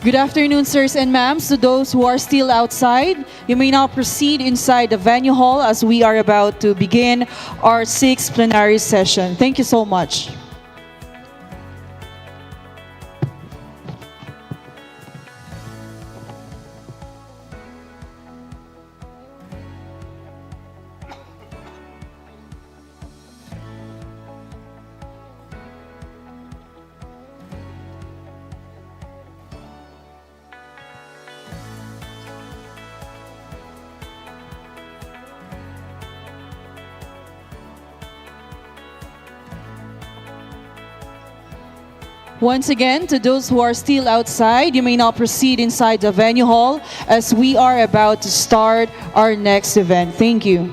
Good afternoon, sirs and ma'ams. To those who are still outside, you may now proceed inside the venue hall as we are about to begin our 6th plenary session. Thank you so much. Once again, to those who are still outside, you may now proceed inside the venue hall as we are about to start our next event. Thank you.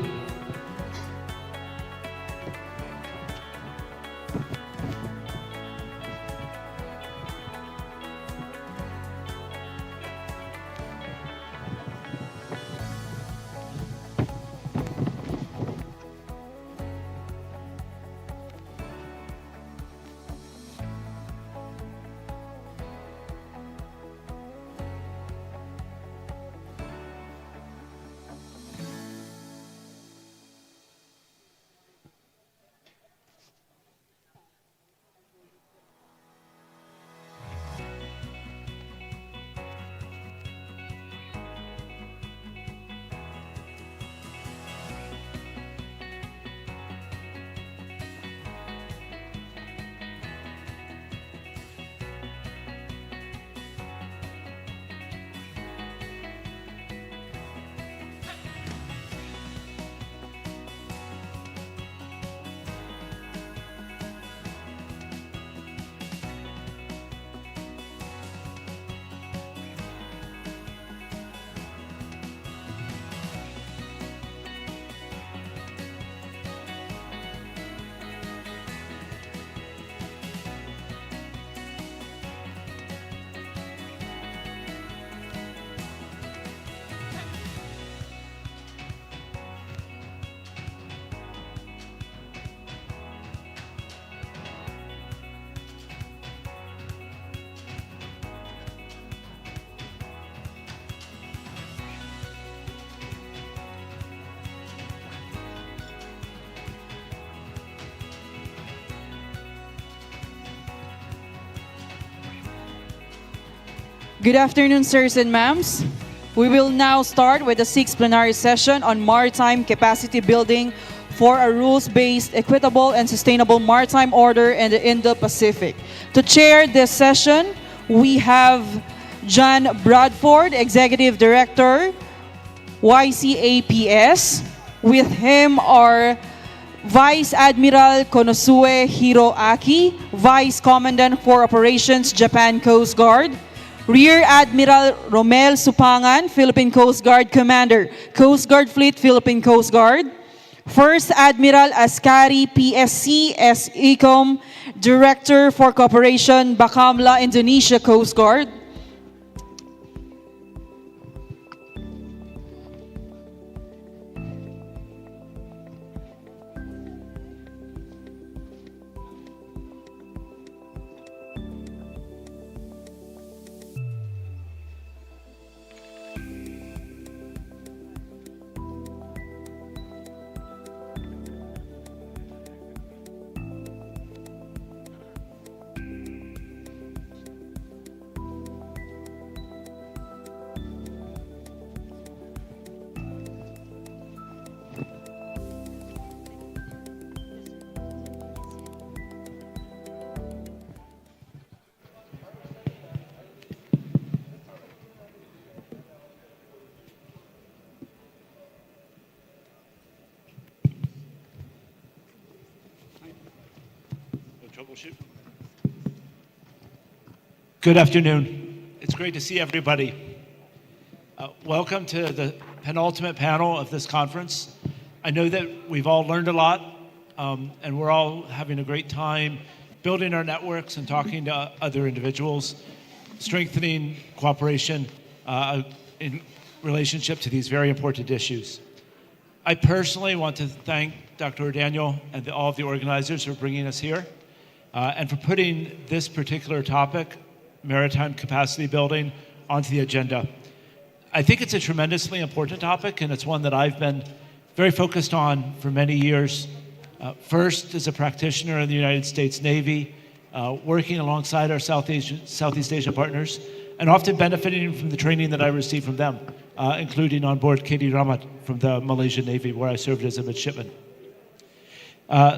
Good afternoon, sirs and ma'ams. We will now start with the 6th plenary session on maritime capacity building for a rules-based, equitable, and sustainable maritime order in the Indo-Pacific. To chair this session, we have John Bradford, Executive Director, YCAPS. With him are Vice Admiral Konosuke Hiroaki, Vice Commandant for Operations, Japan Coast Guard, Rear Admiral Romel Supangan, Philippine Coast Guard Commander, Coast Guard Fleet, Philippine Coast Guard, First Admiral Askari PSC S. Ecom, Director for Cooperation, Bakamla, Indonesia Coast Guard, Good afternoon. It's great to see everybody. Welcome to the penultimate panel of this conference. I know that we've all learned a lot, and we're all having a great time building our networks and talking to other individuals, strengthening cooperation in relationship to these very important issues. I personally want to thank Dr. Daniel and all of the organizers for bringing us here and for putting this particular topic maritime capacity building onto the agenda. I think it's a tremendously important topic, and it's one that I've been very focused on for many years. First, as a practitioner in the United States Navy, working alongside our Southeast Asia partners, and often benefiting from the training that I received from them, including on board Katie Ramat from the Malaysian Navy, where I served as a midshipman.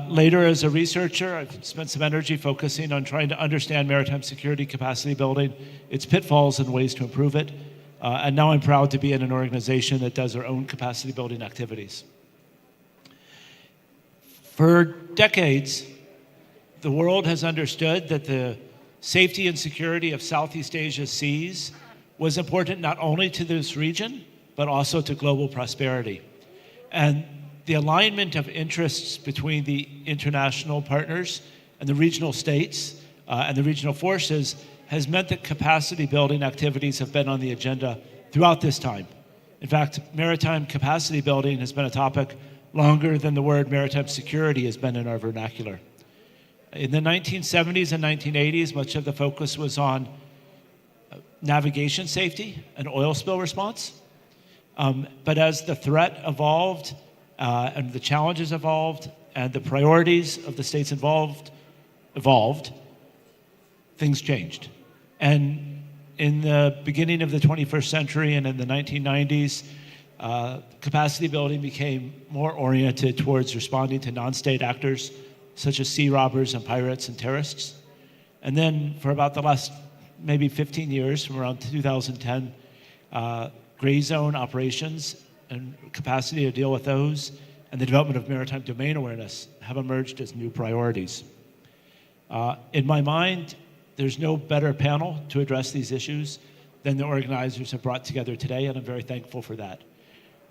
Later, as a researcher, I've spent some energy focusing on trying to understand maritime security capacity building, its pitfalls and ways to improve it. And now I'm proud to be in an organization that does our own capacity building activities. For decades, the world has understood that the safety and security of Southeast Asia's seas was important not only to this region, but also to global prosperity. And the alignment of interests between the international partners and the regional states and the regional forces has meant that capacity building activities have been on the agenda throughout this time. In fact, maritime capacity building has been a topic longer than the word maritime security has been in our vernacular. In the 1970s and 1980s, much of the focus was on navigation safety and oil spill response. But as the threat evolved and the challenges evolved and the priorities of the states involved evolved, things changed. And in the beginning of the 21st century and in the 1990s, capacity building became more oriented towards responding to non-state actors such as sea robbers and pirates and terrorists. And then for about the last maybe 15 years, from around 2010, gray zone operations and capacity to deal with those and the development of maritime domain awareness have emerged as new priorities. In my mind, there's no better panel to address these issues than the organizers have brought together today, and I'm very thankful for that.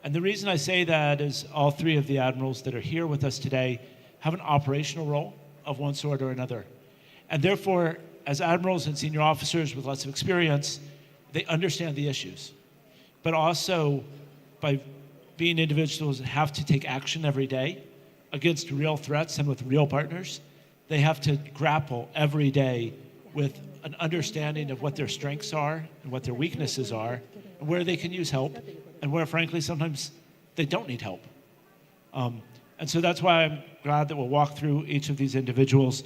And the reason I say that is all three of the admirals that are here with us today have an operational role of one sort or another. And therefore, as admirals and senior officers with lots of experience, they understand the issues. But also, by being individuals that have to take action every day against real threats and with real partners, they have to grapple every day with an understanding of what their strengths are and what their weaknesses are, and where they can use help, and where, frankly, sometimes they don't need help. And so that's why I'm glad that we'll walk through each of these individuals.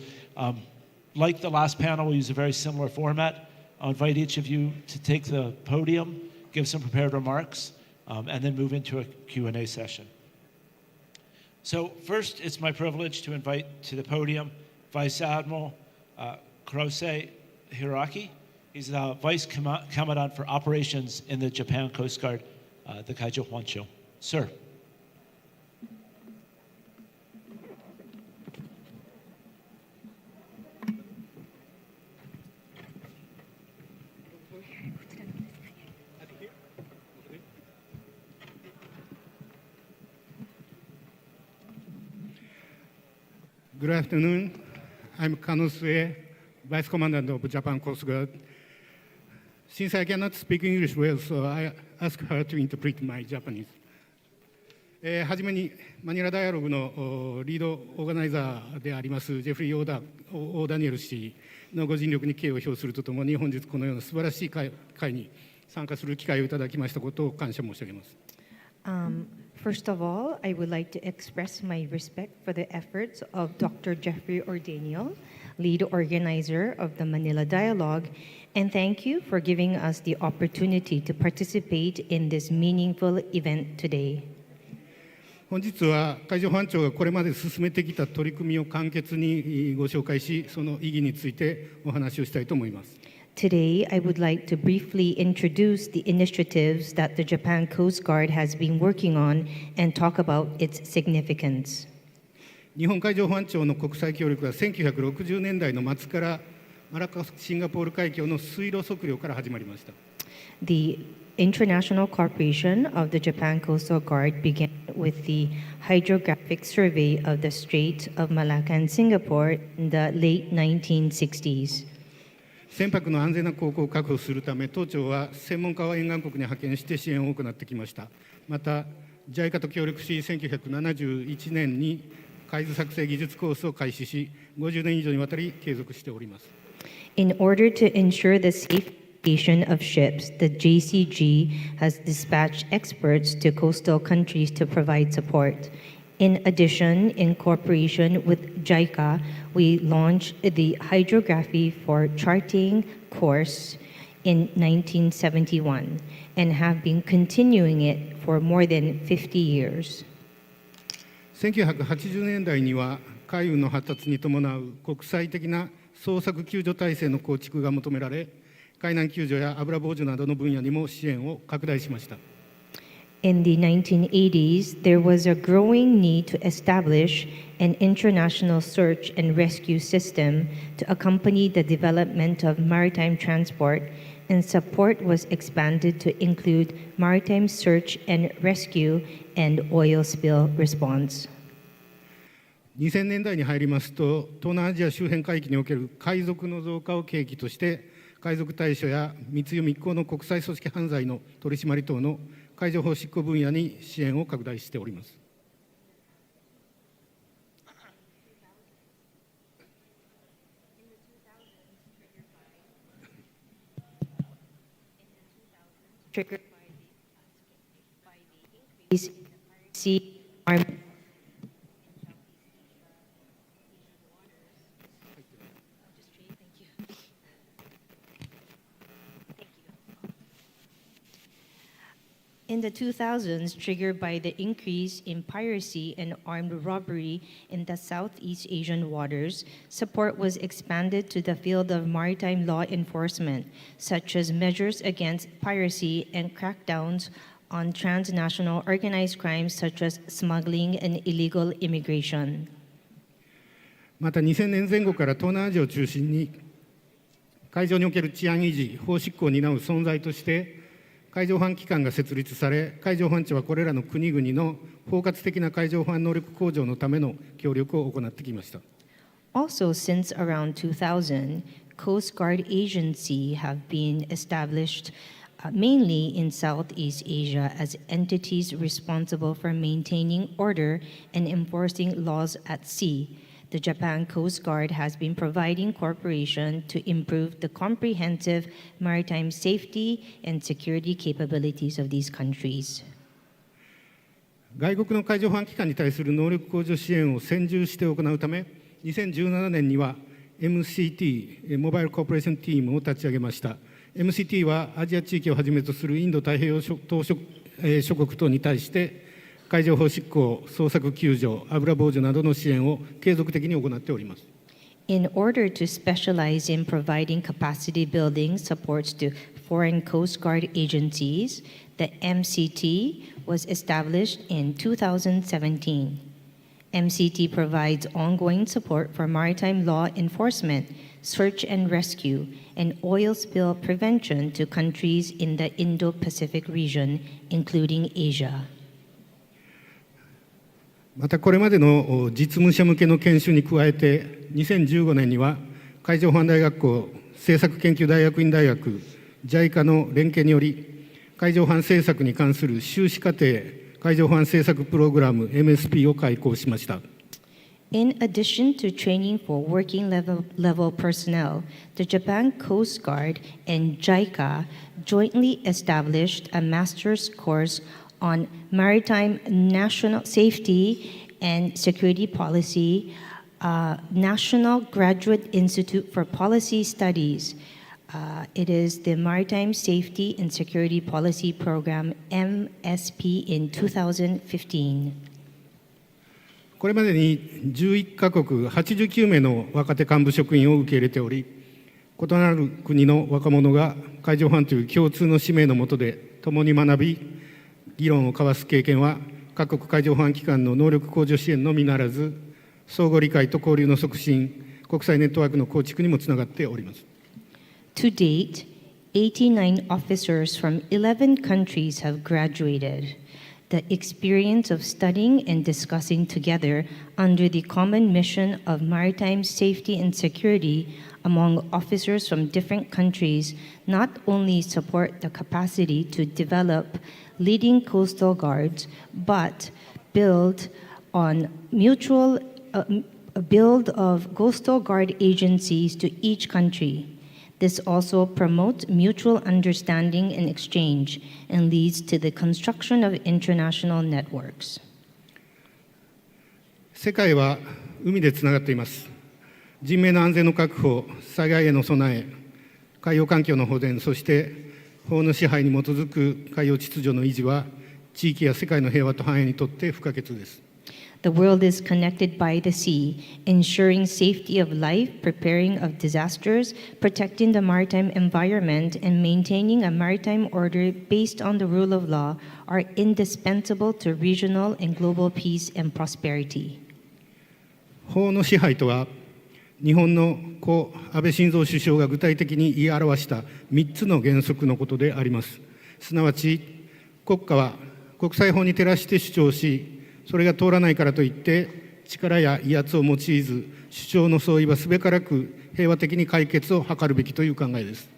Like the last panel, we'll use a very similar format. I'll invite each of you to take the podium, give some prepared remarks, and then move into a Q&A session. So first, it's my privilege to invite to the podium Vice Admiral coercive Hiroaki. He's the Vice Commandant for Operations in the Japan Coast Guard, the Kaijo Hwansho. Sir. Good afternoon. I'm Kanosue, Vice Commandant of Japan Coast Guard. Since I cannot speak English well, so I ask her to interpret my Japanese. はじめにマニラダイアログのリードオーガナイザーでありますジェフリー・オーダニエル氏のご尽力に敬意を表するとともに、本日このような素晴らしい会に参加する機会をいただきましたことを感謝申し上げます。First of all, I would like to express my respect for the efforts of Dr. Jeffrey Ordaniel, lead organizer of the Manila Dialogue, and thank you for giving us the opportunity to participate in this meaningful event today. 本日は海上保安庁がこれまで進めてきた取り組みを簡潔にご紹介し、その意義についてお話をしたいと思います。Today, I would like to briefly introduce the initiatives that the Japan Coast Guard has been working on and talk about its significance. 日本海上保安庁の国際協力は1960年代の末からマラカス・シンガポール海峡の水路測量から始まりました。The international cooperation of the Japan Coastal Guard began with the hydrographic survey of the Strait of Malacca and Singapore in the late 1960s. 船舶の安全な航行を確保するため、当庁は専門家を沿岸国に派遣して支援を行ってきました。また、JICA と協力し、1971年に海図作成技術コースを開始し、50年以上にわたり継続しております。In order to ensure the safe navigation of ships, the JCG has dispatched experts to coastal countries to provide support. In addition, in cooperation with JICA, we launched the Hydrography for Charting course in 1971 and have been continuing it for more than 50 years. 1980年代には海運の発達に伴う国際的な捜索救助体制の構築が求められ、海難救助や油防除などの分野にも支援を拡大しました。In the 1980s, there was a growing need to establish an international search and rescue system to accompany the development of maritime transport, and support was expanded to include maritime search and rescue and oil spill response. 2000年代に入りますと、東南アジア周辺海域における海賊の増加を契機として、海賊対処や密輸密航の国際組織犯罪の取り締まり等の海上法執行分野に支援を拡大しております。Triggered by the increase in sea arm. In the 2000s, triggered by the increase in piracy and armed robbery in the Southeast Asian waters, support was expanded to the field of maritime law enforcement, such as measures against piracy and crackdowns on transnational organized crimes such as smuggling and illegal immigration. また2000年前後から東南アジアを中心に海上における治安維持、法執行を担う存在として海上保安機関が設立され、海上保安庁はこれらの国々の包括的な海上保安能力向上のための協力を行ってきました。Also, since around 2000, Coast Guard agencies have been established mainly in Southeast Asia as entities responsible for maintaining order and enforcing laws at sea. The Japan Coast Guard has been providing cooperation to improve the comprehensive maritime safety and security capabilities of these countries. 外国の海上保安機関に対する能力向上支援を専従して行うため、2017年には MCT、モバイルコーポレーションチームを立ち上げました。MCT はアジア地域をはじめとするインド太平洋島諸国等に対して海上法執行、捜索救助、油防除などの支援を継続的に行っております。In order to specialize in providing capacity building supports to foreign Coast Guard agencies, the MCT was established in 2017. MCT provides ongoing support for maritime law enforcement, search and rescue, and oil spill prevention to countries in the Indo-Pacific region, including Asia. またこれまでの実務者向けの研修に加えて、2015年には海上保安大学校政策研究大学院大学 JICA の連携により、海上保安政策に関する修士課程海上保安政策プログラム MSP を開講しました。In addition to training for working level personnel, the Japan Coast Guard and JICA jointly established a master's course on maritime national safety and security policy, National Graduate Institute for Policy Studies. It is the Maritime Safety and Security Policy Program, MSP, in 2015. これまでに11カ国89名の若手幹部職員を受け入れており、異なる国の若者が海上保安という共通の使命の下で共に学び、議論を交わす経験は各国海上保安機関の能力向上支援のみならず、相互理解と交流の促進、国際ネットワークの構築にもつながっております。To date, 89 officers from 11 countries have graduated. The experience of studying and discussing together under the common mission of maritime safety and security among officers from different countries not only support the capacity to develop leading coastal guards, but build on build of coastal guard agencies to each country. This also promotes mutual understanding and exchange and leads to the construction of international networks. 世界は海でつながっています。人命の安全の確保、災害への備え、海洋環境の保全、そして法の支配に基づく海洋秩序の維持は、地域や世界の平和と繁栄にとって不可欠です。The world is connected by the sea, ensuring safety of life, preparing of disasters, protecting the maritime environment, and maintaining a maritime order based on the rule of law are indispensable to regional and global peace and prosperity. 法の支配とは、日本の故安倍晋三首相が具体的に言い表した3つの原則のことであります。すなわち、国家は国際法に照らして主張し、それが通らないからといって力や威圧を用いず、主張の相違はすべからく平和的に解決を図るべきという考えです。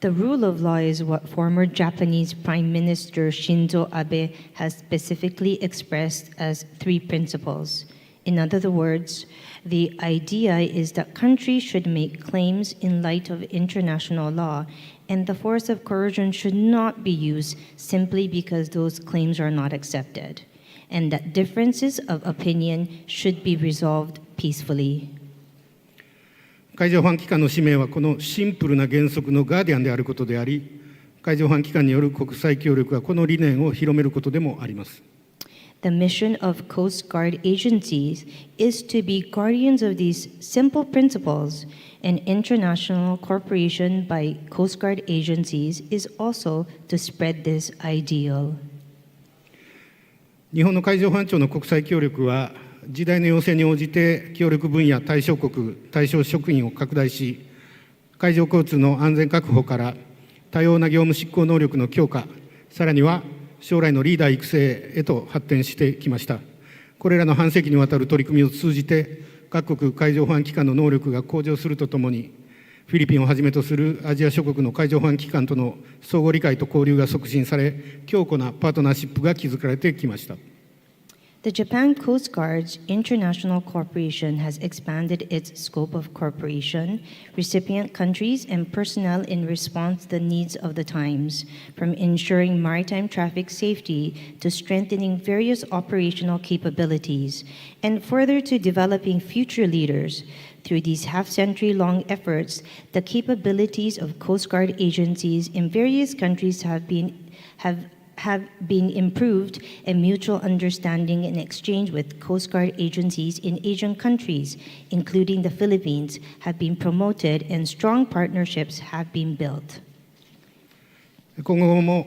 The rule of law is what former Japanese Prime Minister Shinzo Abe has specifically expressed as 3 principles. In other words, the idea is that countries should make claims in light of international law, and the force of coercion should not be used simply because those claims are not accepted, and that differences of opinion should be resolved peacefully. 海上保安機関の使命はこのシンプルな原則のガーディアンであることであり、海上保安機関による国際協力はこの理念を広めることでもあります。The mission of Coast Guard agencies is to be guardians of these simple principles, and international cooperation by Coast Guard agencies is also to spread this ideal. 日本の海上保安庁の国際協力は、時代の要請に応じて協力分野対象国、対象職員を拡大し、海上交通の安全確保から多様な業務執行能力の強化、さらには将来のリーダー育成へと発展してきました。これらの半世紀にわたる取り組みを通じて、各国海上保安機関の能力が向上するとともに、フィリピンをはじめとするアジア諸国の海上保安機関との相互理解と交流が促進され、強固なパートナーシップが築かれてきました。The Japan Coast Guard's international cooperation has expanded its scope of cooperation, recipient countries, and personnel in response to the needs of the times, from ensuring maritime traffic safety to strengthening various operational capabilities, and further to developing future leaders. Through these half-century-long efforts, the capabilities of Coast Guard agencies in various countries have been improved, and mutual understanding and exchange with Coast Guard agencies in Asian countries, including the Philippines, have been promoted, and strong partnerships have been built. 今後も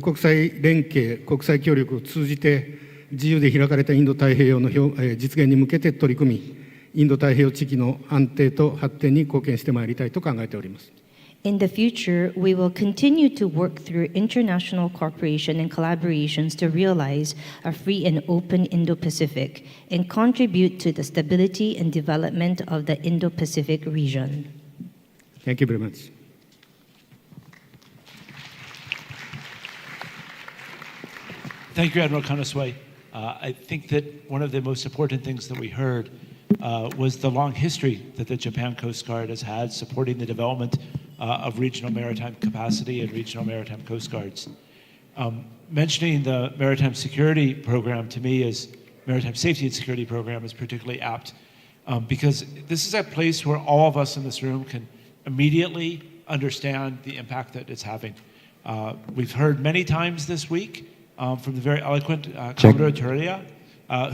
国際連携、国際協力を通じて自由で開かれたインド太平洋の実現に向けて取り組み、インド太平洋地域の安定と発展に貢献してまいりたいと考えております。In the future, we will continue to work through international cooperation and collaborations to realize a free and open Indo-Pacific and contribute to the stability and development of the Indo-Pacific region. Thank you very much. Thank you, Admiral Konosue. I think that one of the most important things that we heard was the long history that the Japan Coast Guard has had supporting the development of regional maritime capacity and regional maritime coast guards. Mentioning the maritime security program to me is maritime safety and security program is particularly apt because this is a place where all of us in this room can immediately understand the impact that it's having. We've heard many times this week from the very eloquent Commodore Turia,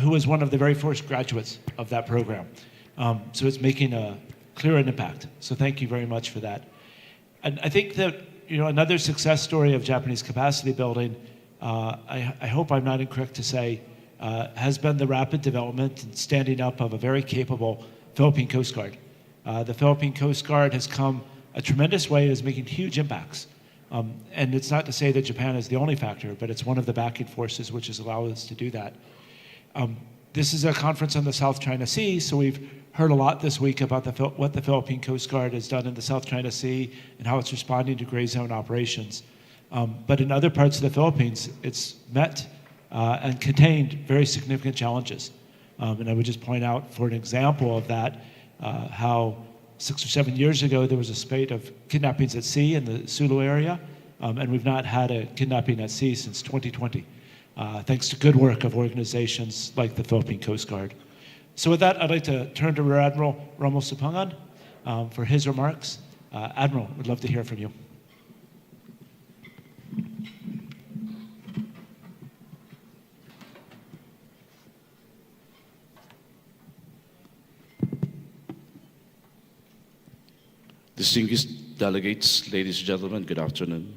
who was one of the very first graduates of that program. So it's making a clear impact. So thank you very much for that. And I think that another success story of Japanese capacity building, I hope I'm not incorrect to say, has been the rapid development and standing up of a very capable Philippine Coast Guard. The Philippine Coast Guard has come a tremendous way and is making huge impacts. And it's not to say that Japan is the only factor, but it's one of the backing forces which has allowed us to do that. This is a conference on the South China Sea, so we've heard a lot this week about what the Philippine Coast Guard has done in the South China Sea and how it's responding to gray zone operations. But in other parts of the Philippines, it's met and contained very significant challenges. And I would just point out, for an example of that, how 6 or 7 years ago, there was a spate of kidnappings at sea in the Sulu area, and we've not had a kidnapping at sea since 2020, thanks to good work of organizations like the Philippine Coast Guard. So with that, I'd like to turn to Rear Admiral Ramos Supangan for his remarks. Admiral, we'd love to hear from you. Distinguished delegates, ladies and gentlemen, good afternoon.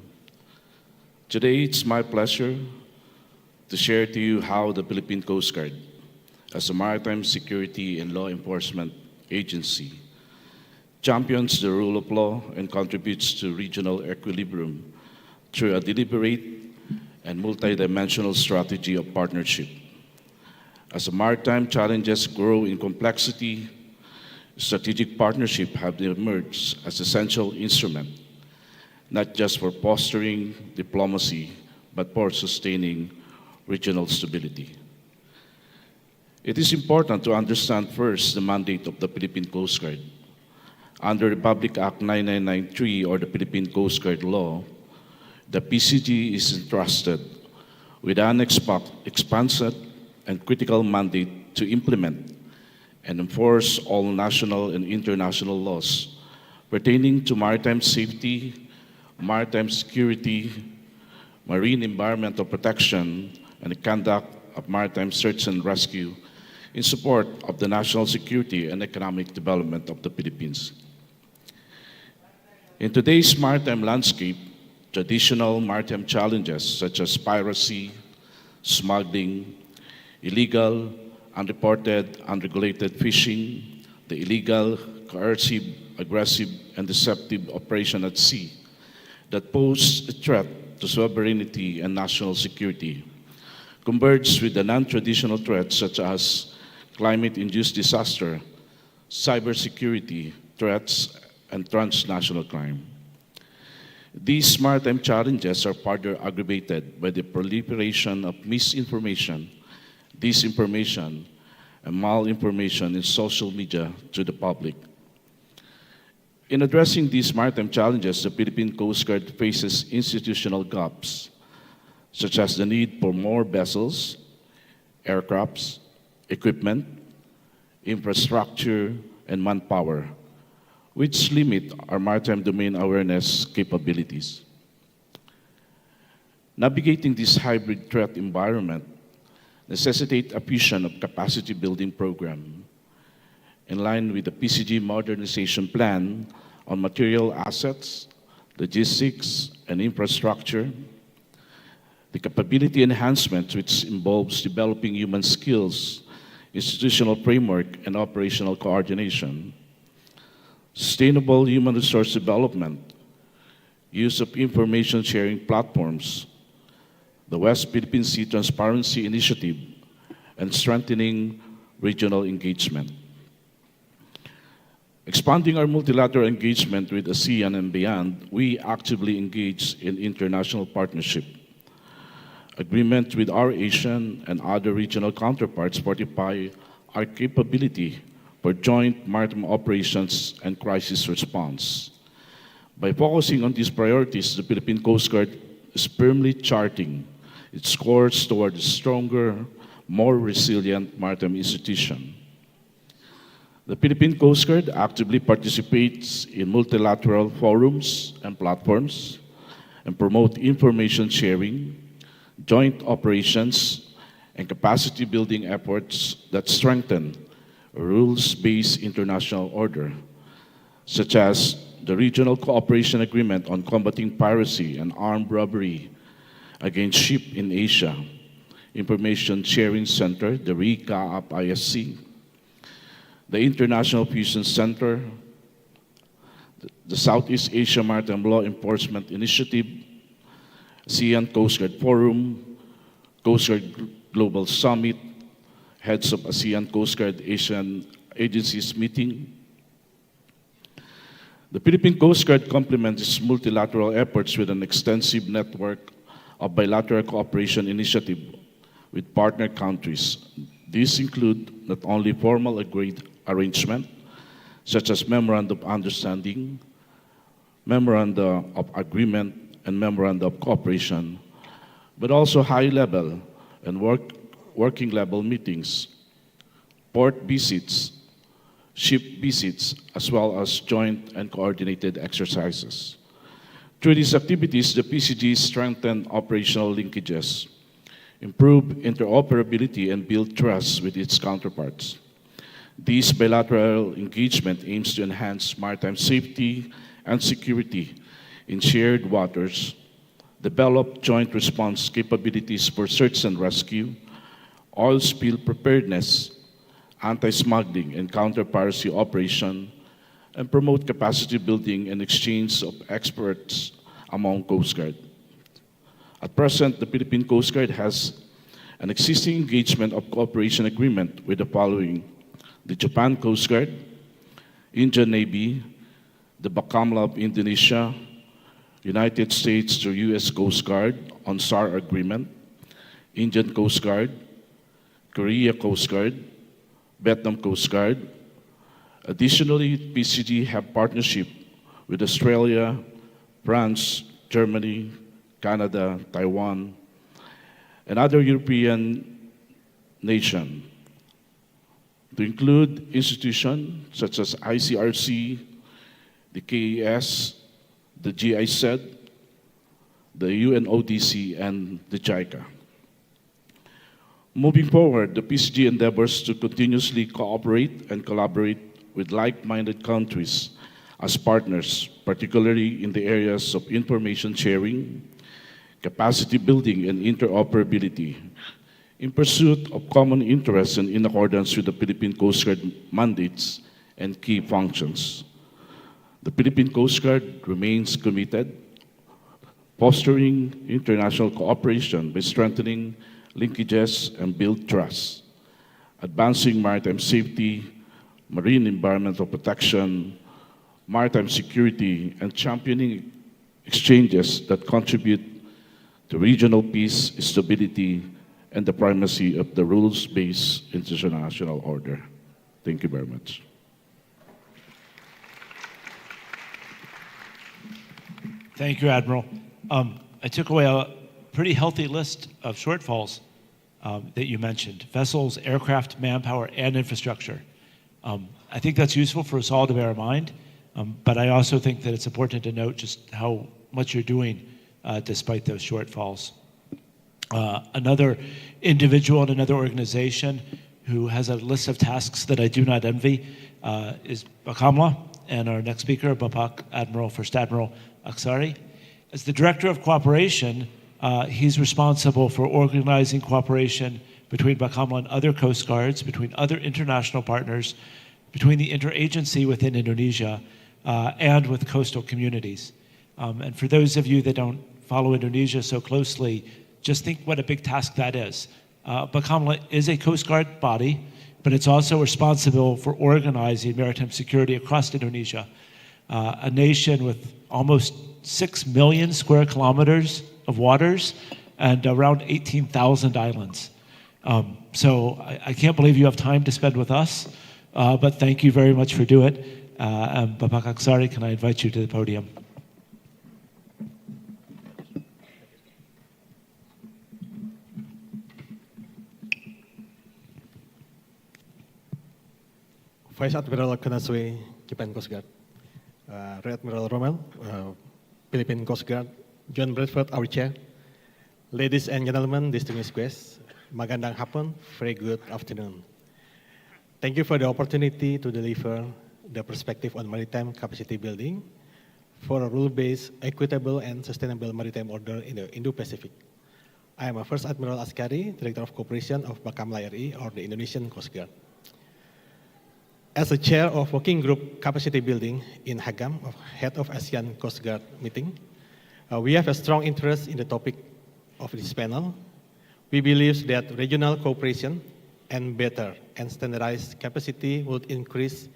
Today, it's my pleasure to share to you how the Philippine Coast Guard, as a maritime security and law enforcement agency, champions the rule of law and contributes to regional equilibrium through a deliberate and multidimensional strategy of partnership. As the maritime challenges grow in complexity, strategic partnership have emerged as essential instrument, not just for fostering diplomacy, but for sustaining regional stability. It is important to understand first the mandate of the Philippine Coast Guard. Under Republic Act 9993 or the Philippine Coast Guard Law, the PCG is entrusted with an expansive and critical mandate to implement and enforce all national and international laws pertaining to maritime safety, maritime security, marine environmental protection, and the conduct of maritime search and rescue in support of the national security and economic development of the Philippines. In today's maritime landscape, traditional maritime challenges such as piracy, smuggling, illegal, unreported, unregulated fishing, the illegal, coercive, aggressive, and deceptive operation at sea that pose a threat to sovereignty and national security, converge with the non-traditional threats such as climate-induced disaster, cybersecurity threats, and transnational crime. These maritime challenges are further aggravated by the proliferation of misinformation, disinformation, and malinformation in social media to the public. In addressing these maritime challenges, the Philippine Coast Guard faces institutional gaps, such as the need for more vessels, aircrafts, equipment, infrastructure, and manpower, which limit our maritime domain awareness capabilities. Navigating this hybrid threat environment necessitate a fusion of capacity building program in line with the PCG modernization plan on material assets, logistics, and infrastructure, the capability enhancement which involves developing human skills, institutional framework, and operational coordination, sustainable human resource development, use of information sharing platforms, the West Philippine Sea Transparency Initiative, and strengthening regional engagement. Expanding our multilateral engagement with ASEAN and beyond, we actively engage in international partnership. Agreement with our Asian and other regional counterparts fortify our capability for joint maritime operations and crisis response. By focusing on these priorities, the Philippine Coast Guard is firmly charting its course toward a stronger, more resilient maritime institution. The Philippine Coast Guard actively participates in multilateral forums and platforms and promote information sharing, joint operations, and capacity building efforts that strengthen a rules-based international order, such as the Regional Cooperation Agreement on Combating Piracy and Armed Robbery Against Ship in Asia, Information Sharing Center, the RICAAP-ISC, the International Fusion Center, the Southeast Asia Maritime Law Enforcement Initiative, ASEAN Coast Guard Forum, Coast Guard Global Summit, Heads of ASEAN Coast Guard Asian Agencies Meeting. The Philippine Coast Guard complements its multilateral efforts with an extensive network of bilateral cooperation initiative with partner countries. These include not only formal agreed arrangement, such as Memorandum of Understanding, Memoranda of Agreement, and Memoranda of Cooperation, but also high-level and working-level meetings, port visits, ship visits, as well as joint and coordinated exercises. Through these activities, the PCG strengthened operational linkages, improved interoperability, and built trust with its counterparts. This bilateral engagement aims to enhance maritime safety and security in shared waters, develop joint response capabilities for search and rescue, oil spill preparedness, anti-smuggling and counter-piracy operation, and promote capacity building and exchange of experts among Coast Guard. At present, the Philippine Coast Guard has an existing engagement of cooperation agreement with the following: the Japan Coast Guard, Indian Navy, the Bakamla of Indonesia, United States to U.S. Coast Guard on SAR agreement, Indian Coast Guard, Korea Coast Guard, Vietnam Coast Guard. Additionally, PCG have partnership with Australia, France, Germany, Canada, Taiwan, and other European nations, to include institutions such as ICRC, the KES, the GIZ, the UNODC, and the JICA. Moving forward, the PCG endeavors to continuously cooperate and collaborate with like-minded countries as partners, particularly in the areas of information sharing, capacity building, and interoperability, in pursuit of common interests and in accordance with the Philippine Coast Guard mandates and key functions. The Philippine Coast Guard remains committed, fostering international cooperation by strengthening linkages and build trust, advancing maritime safety, marine environmental protection, maritime security, and championing exchanges that contribute to regional peace, stability, and the primacy of the rules-based international order. Thank you very much. Thank you, Admiral. I took away a pretty healthy list of shortfalls that you mentioned: vessels, aircraft, manpower, and infrastructure. I think that's useful for us all to bear in mind, but I also think that it's important to note just how much you're doing despite those shortfalls. Another individual and another organization who has a list of tasks that I do not envy is Bakamla, and our next speaker, Bapak Admiral, First Admiral Aksari. As the Director of Cooperation, he's responsible for organizing cooperation between Bakamla and other Coast Guards, between other international partners, between the interagency within Indonesia, and with coastal communities. And for those of you that don't follow Indonesia so closely, just think what a big task that is. Bakamla is a Coast Guard body, but it's also responsible for organizing maritime security across Indonesia, a nation with almost 6 million square kilometers of waters and around 18,000 islands. So I can't believe you have time to spend with us, but thank you very much for doing it. Bapak Aksari, can I invite you to the podium? Vice Admiral Kanasue, Japan Coast Guard, Rear Admiral Rommel, Philippine Coast Guard, John Bradford, our chair, ladies and gentlemen, distinguished guests, magandang hapon, very good afternoon. Thank you for the opportunity to deliver the perspective on maritime capacity building for a rule-based, equitable, and sustainable maritime order in the Indo-Pacific. I am First Admiral Askari, Director of Cooperation of Bakamla RI, or the Indonesian Coast Guard. As the chair of Working Group Capacity Building in Hagam, head of ASEAN Coast Guard meeting, we have a strong interest in the topic of this panel. We believe that regional cooperation and better and standardized capacity would increase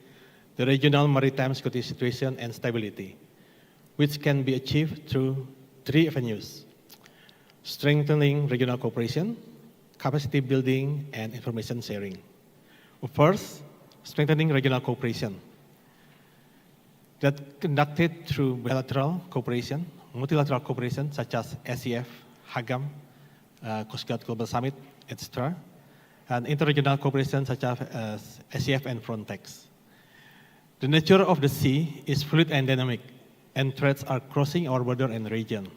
the regional maritime security situation and stability, which can be achieved through 3 avenues: strengthening regional cooperation, capacity building, and information sharing. First, strengthening regional cooperation. that conducted through bilateral cooperation, multilateral cooperation such as SEF, HAGAM, Coast Guard Global Summit, etc., and interregional cooperation such as SEF and Frontex. The nature of the sea is fluid and dynamic, and threats are crossing our border and region.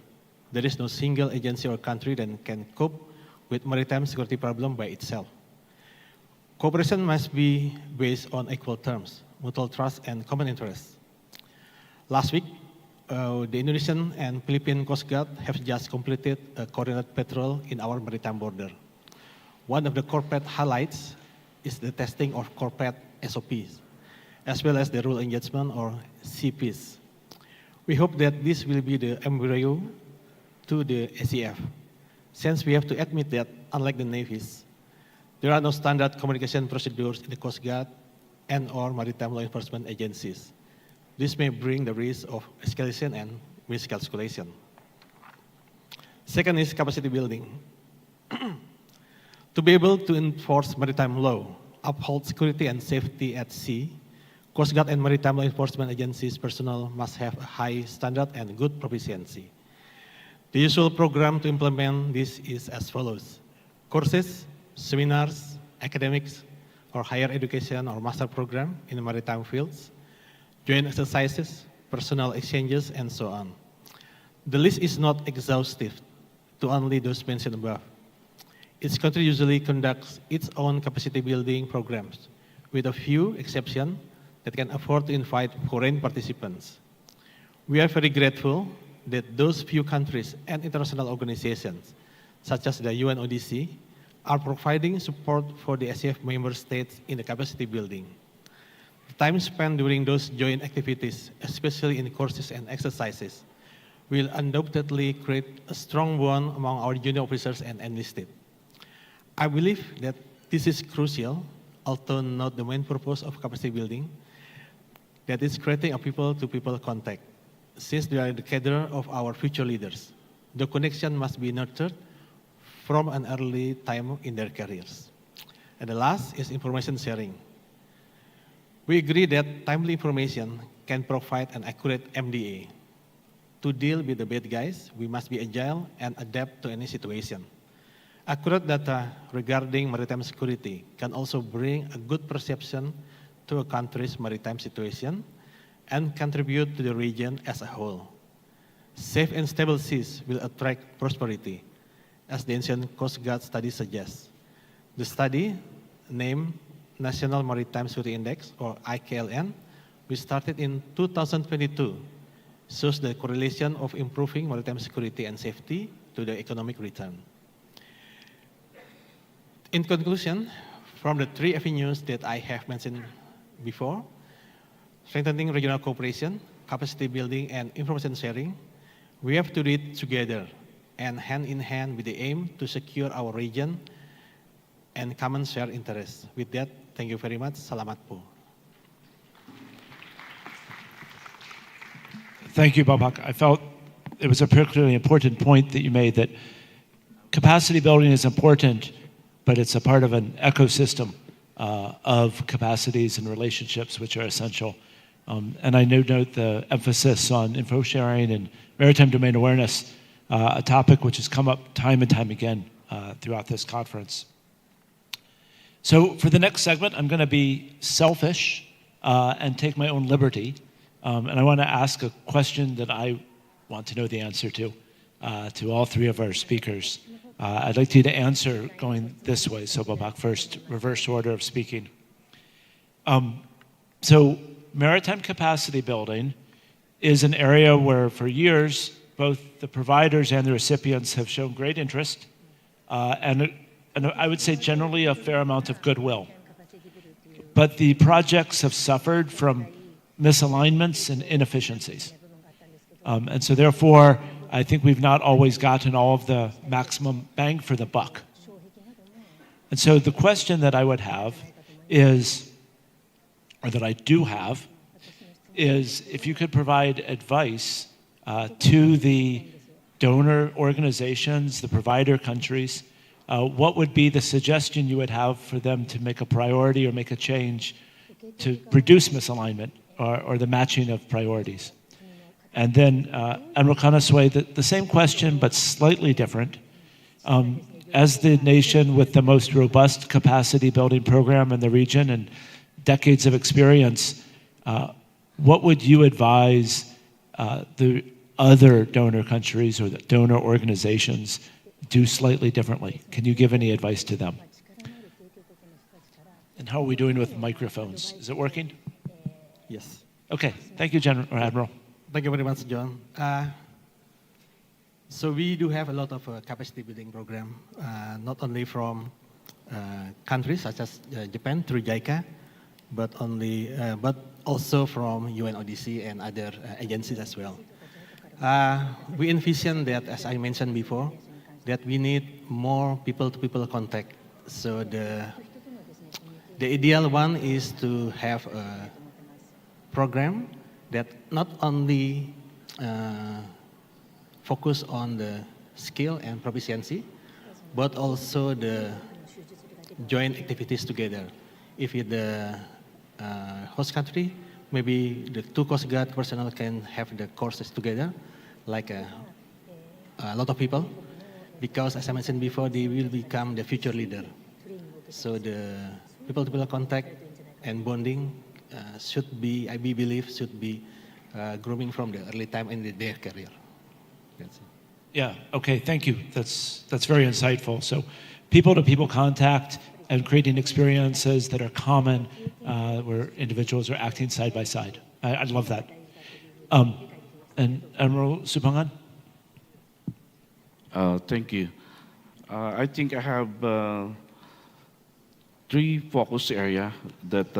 There is no single agency or country that can cope with maritime security problem by itself. Cooperation must be based on equal terms, mutual trust, and common interests. Last week, the Indonesian and Philippine Coast Guard have just completed a coordinated patrol in our maritime border. One of the corporate highlights is the testing of corporate SOPs, as well as the rule engagement or CPs. We hope that this will be the embryo to the SEF, since we have to admit that, unlike the navies, there are no standard communication procedures in the Coast Guard and or maritime law enforcement agencies. This may bring the risk of escalation and miscalculation. Second is capacity building. To be able to enforce maritime law, uphold security and safety at sea, Coast Guard and maritime law enforcement agencies personnel must have a high standard and good proficiency. The usual program to implement this is as follows: courses, seminars, academics, or higher education or master program in the maritime fields, joint exercises, personnel exchanges, and so on. The list is not exhaustive to only those mentioned above. Each country usually conducts its own capacity building programs, with a few exceptions that can afford to invite foreign participants. We are very grateful that those few countries and international organizations, such as the UNODC, are providing support for the SEF member states in the capacity building. The time spent during those joint activities, especially in courses and exercises, will undoubtedly create a strong bond among our junior officers and enlisted. I believe that this is crucial, although not the main purpose of capacity building, that is creating a people-to-people contact. Since they are the cadre of our future leaders, the connection must be nurtured from an early time in their careers. And the last is information sharing. We agree that timely information can provide an accurate MDA. To deal with the bad guys, we must be agile and adapt to any situation. Accurate data regarding maritime security can also bring a good perception to a country's maritime situation and contribute to the region as a whole. Safe and stable seas will attract prosperity, as the ancient Coast Guard study suggests. The study, named National Maritime Security Index, or ICALN, which started in 2022, shows the correlation of improving maritime security and safety to the economic return. In conclusion, from the three avenues that I have mentioned before, strengthening regional cooperation, capacity building, and information sharing, we have to do it together and hand in hand with the aim to secure our region and common shared interests. With that, thank you very much. Salamat po. Thank you, Babak. I felt it was a particularly important point that you made, that capacity building is important, but it's a part of an ecosystem of capacities and relationships which are essential. And I note the emphasis on info sharing and maritime domain awareness, a topic which has come up time and time again throughout this conference. So for the next segment, I'm going to be selfish and take my own liberty. And I want to ask a question that I want to know the answer to all three of our speakers. I'd like you to answer going this way. So Babak first, reverse order of speaking. So maritime capacity building is an area where for years, both the providers and the recipients have shown great interest and I would say generally a fair amount of goodwill. But the projects have suffered from misalignments and inefficiencies. And so therefore, I think we've not always gotten all of the maximum bang for the buck. And so the question that I would have is, or that I do have, is if you could provide advice to the donor organizations, the provider countries, what would be the suggestion you would have for them to make a priority or make a change to reduce misalignment or the matching of priorities? And then, Admiral Kanasue, the same question, but slightly different. As the nation with the most robust capacity building program in the region and decades of experience, what would you advise the other donor countries or the donor organizations do slightly differently? Can you give any advice to them? And how are we doing with microphones? Is it working? Yes. Okay, thank you, General or Admiral. Thank you very much, John. So we do have a lot of capacity building program, not only from countries such as Japan through JICA, but also from UNODC and other agencies as well. We envision that, as I mentioned before, that we need more people-to-people contact. So the ideal one is to have a program that not only focus on the skill and proficiency, but also the joint activities together. If it's the host country, maybe the two Coast Guard personnel can have the courses together, like a lot of people, because as I mentioned before, they will become the future leader. So the people-to-people contact and bonding should be, I believe, should be grooming from the early time in their career. That's it. Yeah, okay, thank you. That's very insightful. So people-to-people contact and creating experiences that are common where individuals are acting side by side. I love that. And Admiral Supangan? Thank you. I think I have three focus areas that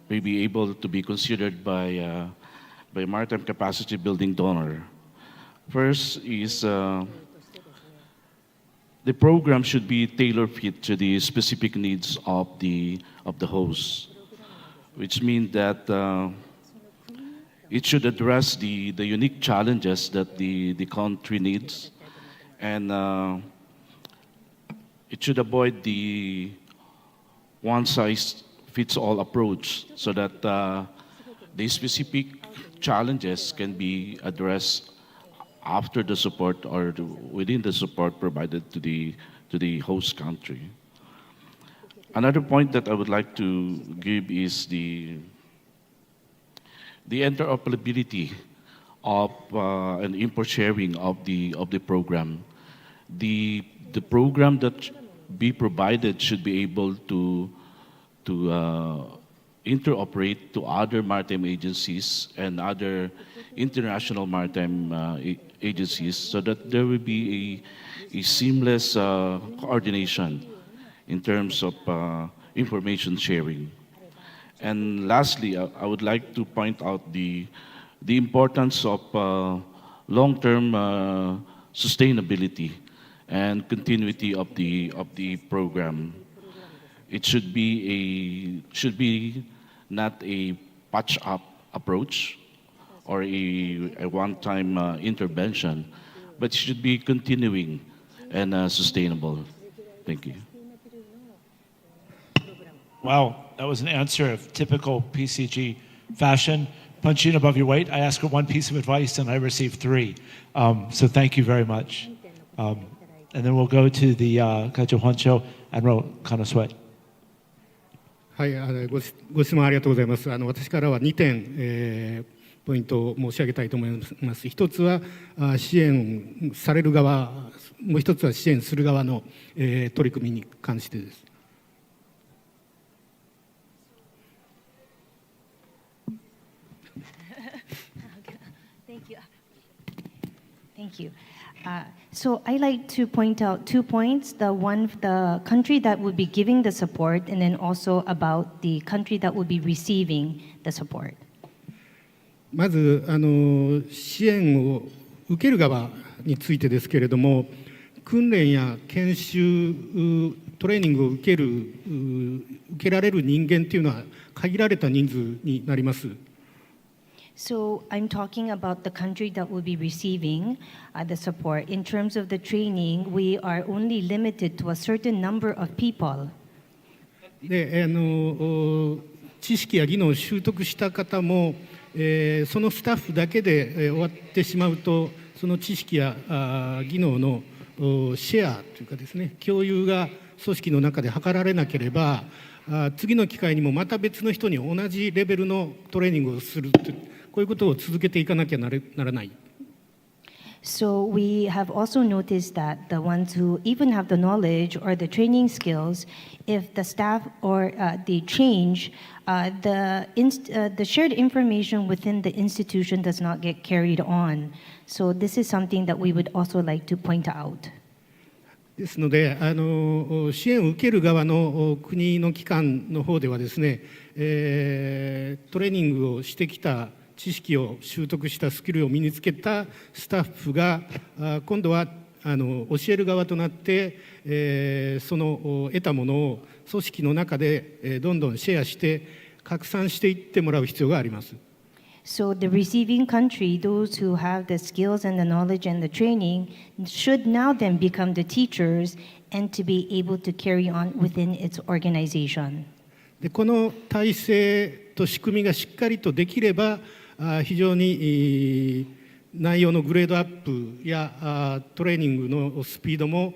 may be able to be considered by maritime capacity building donor. First is the program should be tailor-fit to the specific needs of the host, which means that it should address the unique challenges that the country needs, and it should avoid the one-size-fits-all approach, so that the specific challenges can be addressed after the support or within the support provided to the host country. Another point that I would like to give is the interoperability of and import sharing of the program. The program that be provided should be able to interoperate to other maritime agencies and other international maritime agencies, so that there will be a seamless coordination in terms of information sharing. And lastly, I would like to point out the importance of long-term sustainability and continuity of the program. It should be not a patch-up approach or a one-time intervention, but it should be continuing and sustainable. Thank you. Wow, that was an answer of typical PCG fashion. Punching above your weight. I asked for one piece of advice and I received three. So thank you very much. And then we'll go to the Kaicho Honcho, Admiral Kanasue. はい、ご質問ありがとうございます。私からは2点、ポイントを申し上げたいと思います。一つは支援される側、もう一つは支援する側の、取り組みに関してです。Thank you. So I like to point out 2 points. The country that would be giving the support, and then also about the country that would be receiving the support. まず支援を受ける側についてですけれども、訓練や研修、トレーニングを受けられる人間というのは限られた人数になります。So I'm talking about the country that will be receiving the support. In terms of the training, we are only limited to a certain number of people. で知識や技能を習得した方も、そのスタッフだけで、終わってしまうと、その知識や技能のシェアというかですね、共有が組織の中で図られなければ、次の機会にもまた別の人に同じレベルのトレーニングをするという、こういうことを続けていかなきゃならない。So we have also noticed that the ones who even have the knowledge or the training skills, if the staff or they change, the shared information within the institution does not get carried on. So this is something that we would also like to point out. ですので、支援を受ける側の国の機関の方ではですね、トレーニングをしてきた知識を習得したスキルを身につけたスタッフが今度は教える側となって、その得たものを組織の中でどんどんシェアして拡散していってもらう必要があります。So the receiving country, those who have the skills and the knowledge and the training, should now then become the teachers and to be able to carry on within its organization. でこの体制と仕組みがしっかりとできれば、非常に内容のグレードアップやトレーニングのスピードも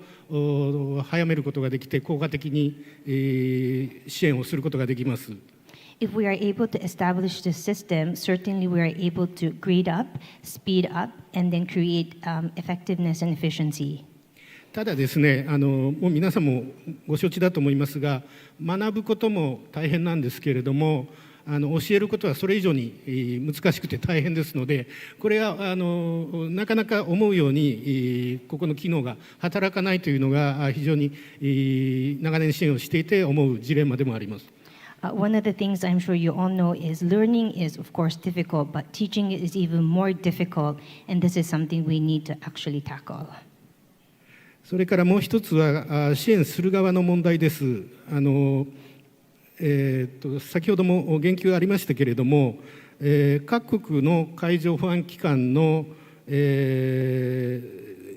早めることができて、効果的に支援をすることができます。If we are able to establish the system, certainly we are able to grade up, speed up, and then create effectiveness and efficiency. ただですね、もう皆さんもご承知だと思いますが、学ぶことも大変なんですけれども、教えることはそれ以上に難しくて大変ですので、これはなかなか思うようにここの機能が働かないというのが非常に長年支援をしていて思うジレンマでもあります。One of the things I'm sure you all know is learning is, of course, difficult, but teaching is even more difficult, and this is something we need to actually tackle. それからもう一つは支援する側の問題です。先ほども言及がありましたけれども、各国の海上保安機関の、任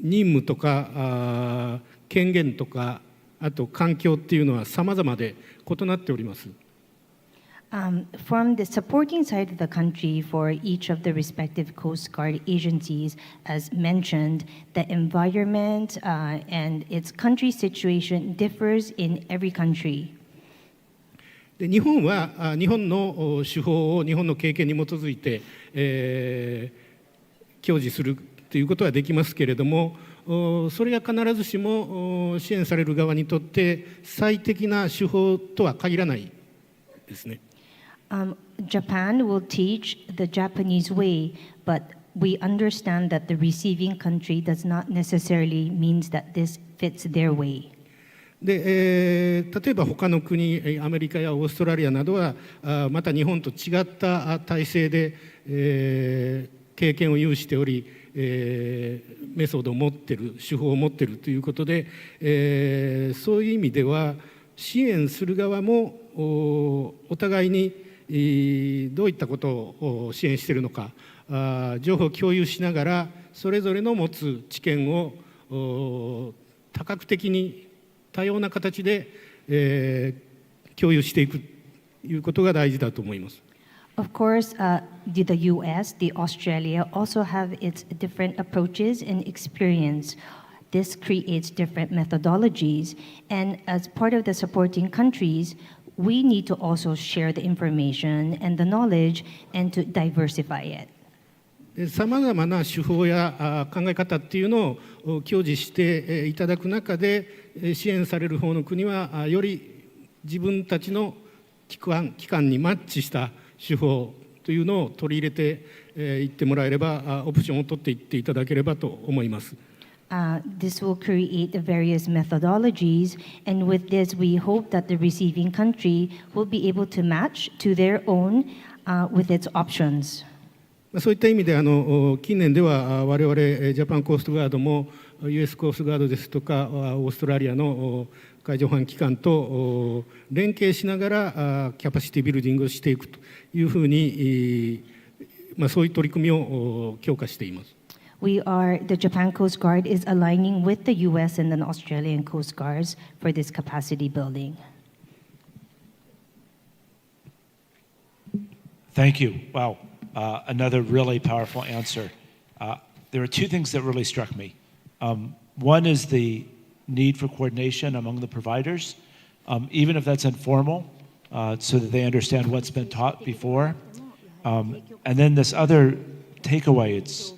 務とか権限とか、あと環境っていうのは様々で異なっております。From the supporting side of the country for each of the respective Coast Guard agencies, as mentioned, the environment and its country situation differs in every country. で日本は日本の手法を日本の経験に基づいて、享受するということはできますけれども、それが必ずしも支援される側にとって最適な手法とは限らないですね。Japan will teach the Japanese way, but we understand that the receiving country does not necessarily means that this fits their way. で例えば他の国、アメリカやオーストラリアなどはまた日本と違った体制で、経験を有しており、メソッドを持っている、手法を持っているということで、そういう意味では支援する側もお互いにどういったことを支援しているのか、情報を共有しながらそれぞれの持つ知見を多角的に多様な形で、共有していくということが大事だと思います。Of course, the US, the Australia also have its different approaches and experience. This creates different methodologies, and as part of the supporting countries, we need to also share the information and the knowledge and to diversify it. さまざまな手法や考え方っていうのを享受していただく中で、支援される方の国はより自分たちの機関にマッチした手法というのを取り入れていってもらえれば、オプションを取っていっていただければと思います。This will create the various methodologies, and with this, we hope that the receiving country will be able to match to their own with its options. そういった意味で近年では我々ジャパンコーストガードも US コーストガードですとかオーストラリアの海上保安機関と連携しながらキャパシティビルディングをしていくというふうに、そういう取り組みを強化しています。The Japan Coast Guard is aligning with the US and the Australian Coast Guards for this capacity building. Thank you. Wow, another really powerful answer. There are two things that really struck me. One is the need for coordination among the providers, even if that's informal, so that they understand what's been taught before. And then this other takeaway, it's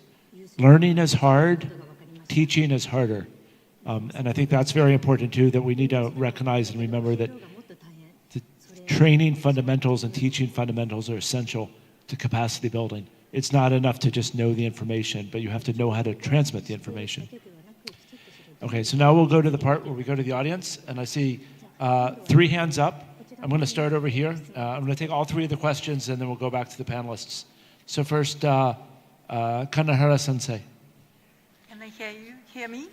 learning is hard, teaching is harder. And I think that's very important too, that we need to recognize and remember that the training fundamentals and teaching fundamentals are essential to capacity building. It's not enough to just know the information, but you have to know how to transmit the information. Okay, so now we'll go to the part where we go to the audience, and I see 3 hands up. I'm going to start over here. I'm going to take all 3 of the questions, and then we'll go back to the panelists. So first, Kanahara-sensei. Can I hear me?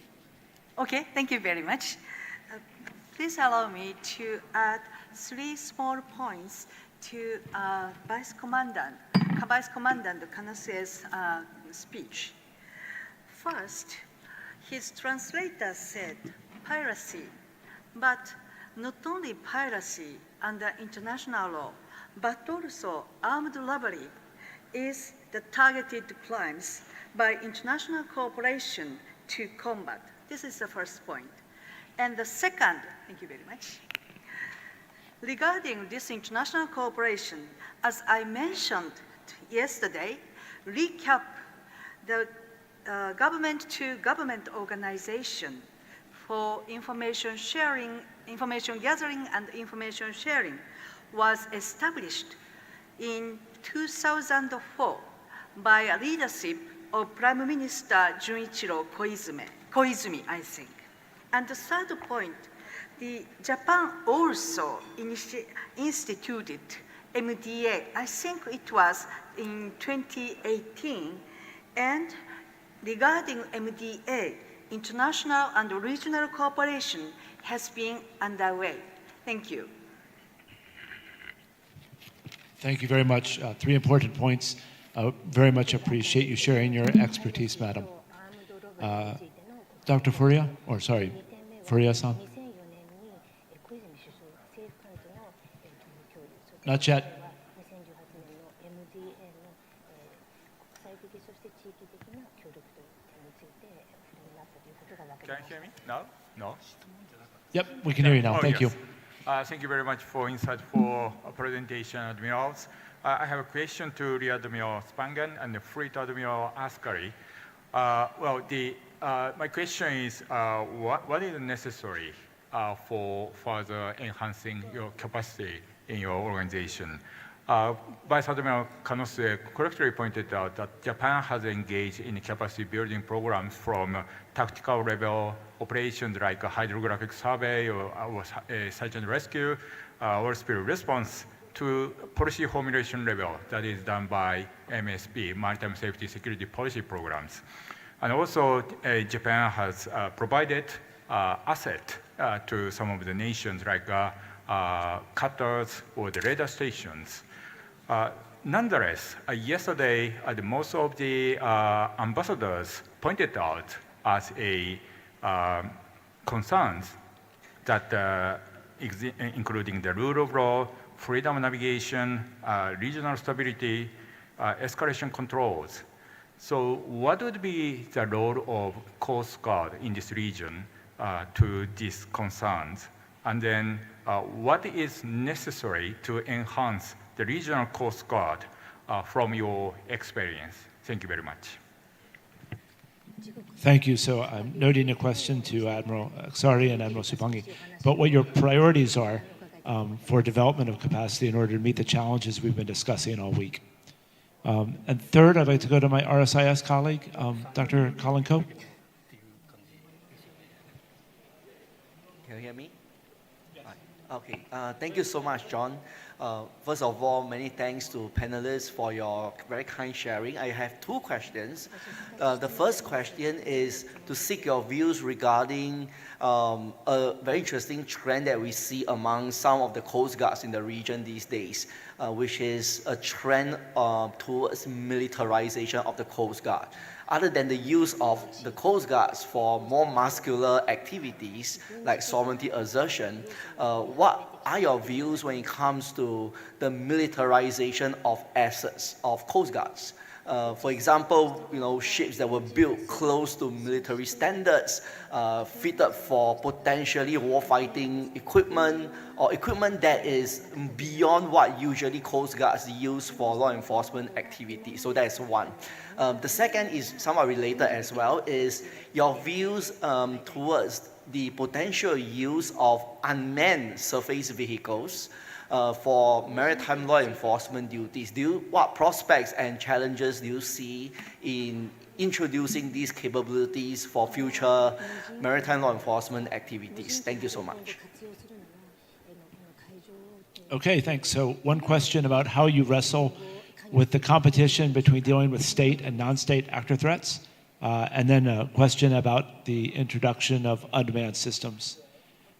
Okay, thank you very much. Please allow me to add 3 small points to Vice Commandant Kanosue's speech. First, his translator said piracy, but not only piracy under international law, but also armed robbery is the targeted crimes by international cooperation to combat. This is the first point. And the second, thank you very much. Regarding this international cooperation, as I mentioned yesterday, recap the government-to-government organization for information gathering and information sharing was established in 2004 by a leadership of Prime Minister Junichiro Koizumi, I think. And the third point, Japan also instituted MDA, I think it was in 2018, and regarding MDA, international and regional cooperation has been underway. Thank you. Thank you very much. 3 important points. Very much appreciate you sharing your expertise, madam. Dr. Furia, or sorry, Furia-san? Not yet. Can you hear me now? No? Yep, we can hear you now. Thank you. Thank you very much for insightful presentation, Admirals. I have a question to Rear Admiral Spangen and the Fleet Admiral Ascari. My question is, what is necessary for further enhancing your capacity in your organization? Vice Admiral Kanosue correctly pointed out that Japan has engaged in capacity building programs from tactical level operations like a hydrographic survey or search and rescue or spill response to policy formulation level that is done by MSP, Maritime Safety Security Policy Programs. And also, Japan has provided asset to some of the nations like cutters or the radar stations. Nonetheless, yesterday, most of the ambassadors pointed out as a concerns that including the rule of law, freedom of navigation, regional stability, escalation controls. So what would be the role of Coast Guard in this region to these concerns? And then what is necessary to enhance the regional Coast Guard from your experience? Thank you very much. Thank you. So I'm noting a question to Admiral Aksari and Admiral Supangi, but what your priorities are for development of capacity in order to meet the challenges we've been discussing all week. And third, I'd like to go to my RSIS colleague, Dr. Colin Coe. Can you hear me? Okay, thank you so much, John. First of all, many thanks to panelists for your very kind sharing. I have 2 questions. The first question is to seek your views regarding a very interesting trend that we see among some of the Coast Guards in the region these days, which is a trend towards militarization of the Coast Guard. other than the use of the Coast Guards for more muscular activities like sovereignty assertion, what are your views when it comes to the militarization of assets of Coast Guards? For example, ships that were built close to military standards, fitted for potentially warfighting equipment, or equipment that is beyond what usually Coast Guards use for law enforcement activity. So that is one. The second is somewhat related as well, is your views towards the potential use of unmanned surface vehicles for maritime law enforcement duties. What prospects and challenges do you see in introducing these capabilities for future maritime law enforcement activities? Thank you so much. Okay, thanks. So one question about how you wrestle with the competition between dealing with state and non-state actor threats, and then a question about the introduction of unmanned systems.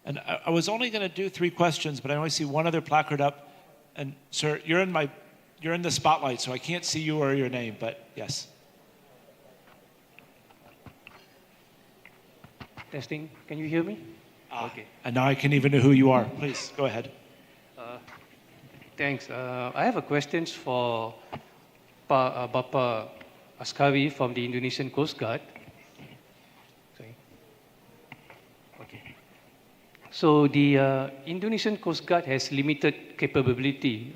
And I was only going to do 3 questions, but I only see one other placard up. And sir, you're in the spotlight, so I can't see you or your name, but yes. Testing. Can you hear me? Okay. And now I can even know who you are. Please, go ahead. Thanks. I have a question for Bapa Askari from the Indonesian Coast Guard. Sorry. Okay. So the Indonesian Coast Guard has limited capability.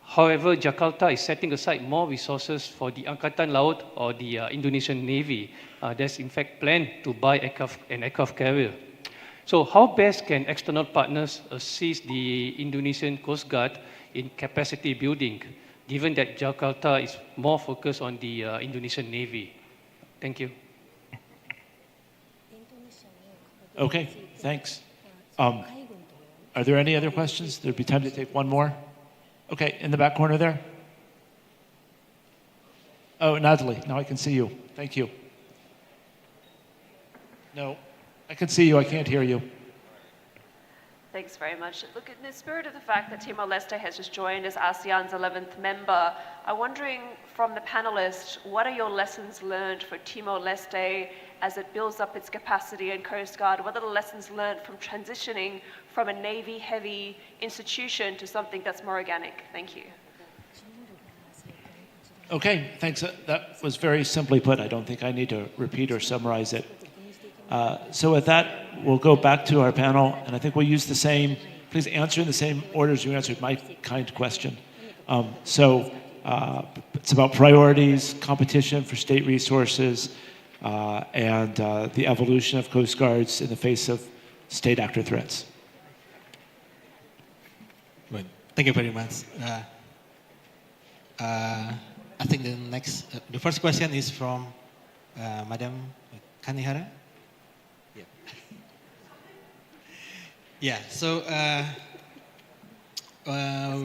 However, Jakarta is setting aside more resources for the Angkatan Laut or the Indonesian Navy. That's in fact planned to buy an aircraft carrier. So how best can external partners assist the Indonesian Coast Guard in capacity building, given that Jakarta is more focused on the Indonesian Navy? Thank you. Okay, thanks. Are there any other questions? There'd be time to take one more. Okay, in the back corner there. Oh, Natalie, now I can see you. Thank you. No, I can see you, I can't hear you. Thanks very much. Look, in the spirit of the fact that Timor-Leste has just joined as ASEAN's 11th member, I'm wondering from the panelists, what are your lessons learned for Timor-Leste as it builds up its capacity and Coast Guard? What are the lessons learned from transitioning from a Navy-heavy institution to something that's more organic? Thank you. Okay, thanks. That was very simply put. I don't think I need to repeat or summarize it. So with that, we'll go back to our panel, and I think we'll use the same, please answer in the same order as you answered my kind question. It's about priorities, competition for state resources, and the evolution of Coast Guards in the face of state actor threats. Well, thank you very much. I think the first question is from Madam Kanihara. Yeah, so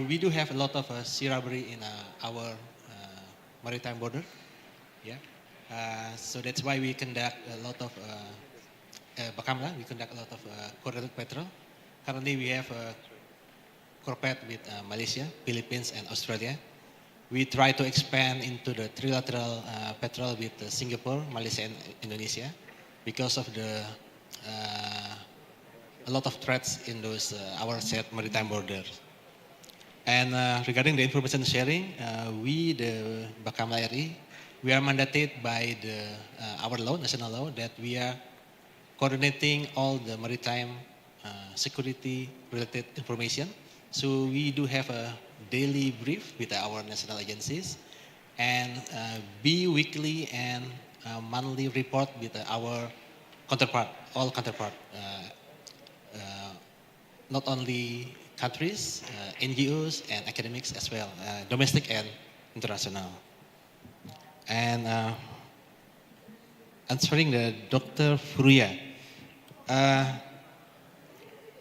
we do have a lot of sea robbery in our maritime border. Yeah, so that's why we conduct a lot of Bakamla. We conduct a lot of coordinated patrol. Currently, we have a corporate with Malaysia, Philippines, and Australia. We try to expand into the trilateral patrol with Singapore, Malaysia, and Indonesia because of the a lot of threats in those our shared maritime borders. And regarding the information sharing, we, the Bakamla RI, we are mandated by our law, national law, that we are coordinating all the maritime security related information. So we do have a daily brief with our national agencies and bi-weekly and monthly report with our counterpart, all counterpart, not only countries, NGOs and academics as well, domestic and international. And answering the Dr. Furia,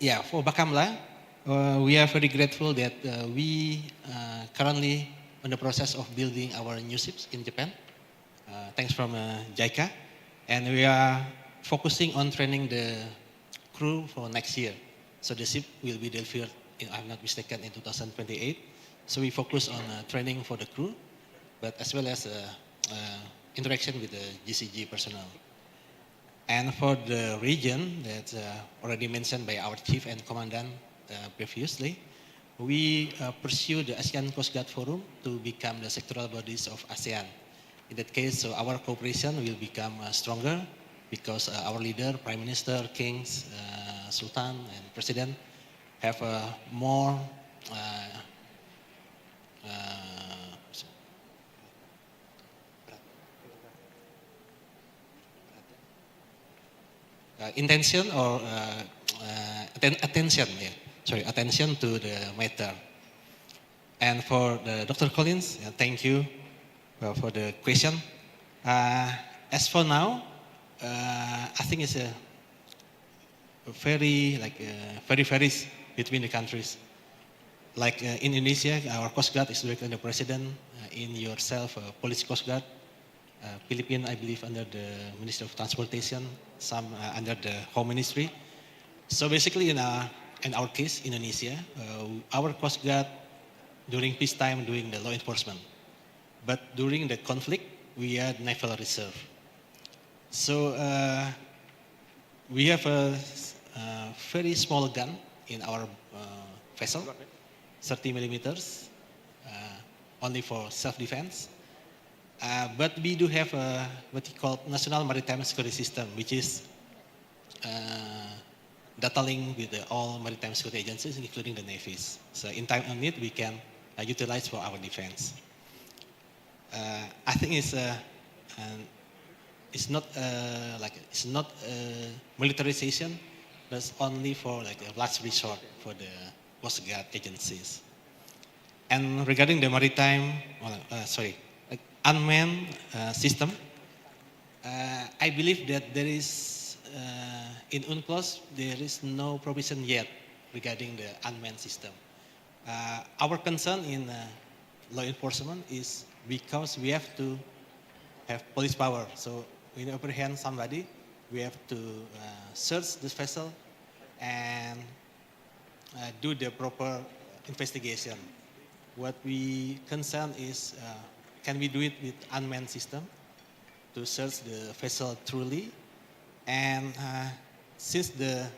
yeah, for Bakamla, we are very grateful that we currently in the process of building our new ships in Japan. Thanks from JICA, and we are focusing on training the crew for next year. So the ship will be delivered, if I'm not mistaken, in 2028. So we focus on training for the crew, but as well as interaction with the GCG personnel. And for the region that already mentioned by our chief and commandant previously, we pursue the ASEAN Coast Guard Forum to become the sectoral bodies of ASEAN. In that case, so our cooperation will become stronger because our leader, Prime Minister, Kings, Sultan, and President have more intention or attention, attention to the matter. And for the Dr. Collins, thank you for the question. As for now, I think it's a very varies between the countries. Like in Indonesia, our Coast Guard is directly under the President. In yourself, Police Coast Guard. Philippines, I believe, under the Ministry of Transportation. Some under the Home Ministry. So basically, in our case, Indonesia, our Coast Guard during peacetime doing the law enforcement, but during the conflict, we are Naval Reserve. So we have a very small gun in our vessel, 30 millimeters, only for self-defense. But we do have what we call National Maritime Security System, which is data link with all maritime security agencies, including the navies. So in time of need, we can utilize for our defense. I think it's not militarization, but it's only for like a last resort for the Coast Guard agencies. And regarding the maritime, unmanned system, I believe that there is, in UNCLOS, there is no provision yet regarding the unmanned system. Our concern in law enforcement is because we have to have police power. So when we apprehend somebody, we have to search this vessel and do the proper investigation. What we concern is, can we do it with unmanned system to search the vessel truly? And since there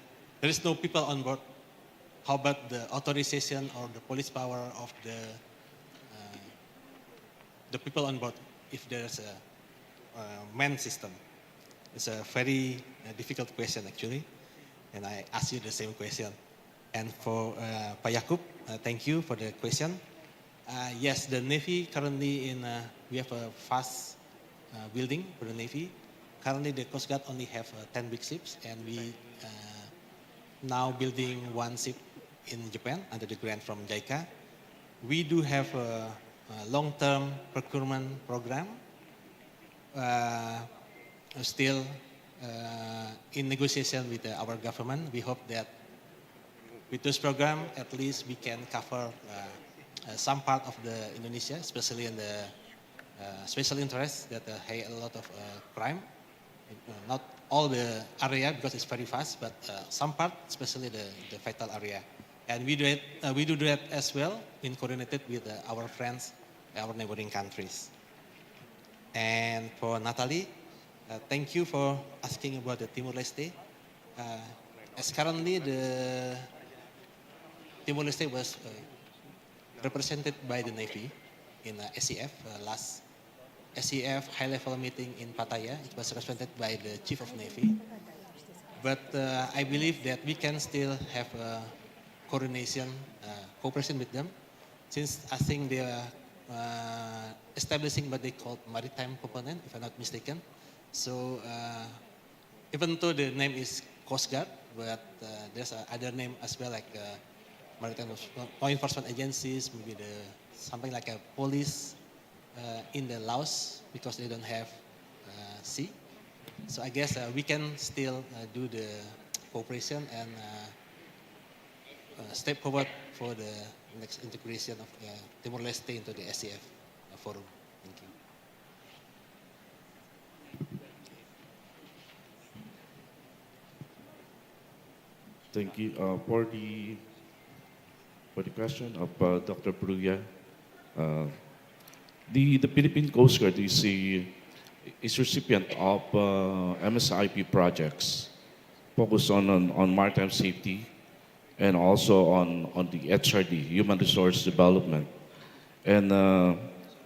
is no people on board, how about the authorization or the police power of the people on board if there's a manned system? It's a very difficult question actually, and I ask you the same question. And for Pak Yaakob, thank you for the question. Yes, the Navy currently we have a fast building for the Navy. Currently, the Coast Guard only have 10 big ships, and we now building one ship in Japan under the grant from JICA. We do have a long-term procurement program, still in negotiation with our government. We hope that with this program, at least we can cover some part of the Indonesia, especially in the special interests that have a lot of crime. Not all the area because it's very fast, but some part, especially the fatal area. And we do that as well in coordinated with our friends, our neighboring countries. And for Natalie, thank you for asking about the Timor-Leste. As currently the Timor-Leste was represented by the Navy in SEF, last SEF high-level meeting in Pattaya. It was represented by the Chief of Navy. But I believe that we can still have a coordination, cooperation with them, since I think they are establishing what they call maritime component, if I'm not mistaken. So even though the name is Coast Guard, but there's other name as well, like maritime law enforcement agencies, maybe something like a police in the Laos because they don't have sea. So I guess we can still do the cooperation and step forward for the next integration of Timor-Leste into the SEF forum. Thank you. Thank you for the question of Dr. Perugia. The Philippine Coast Guard is is recipient of MSIP projects focused on maritime safety and also on the HRD, Human Resource Development. And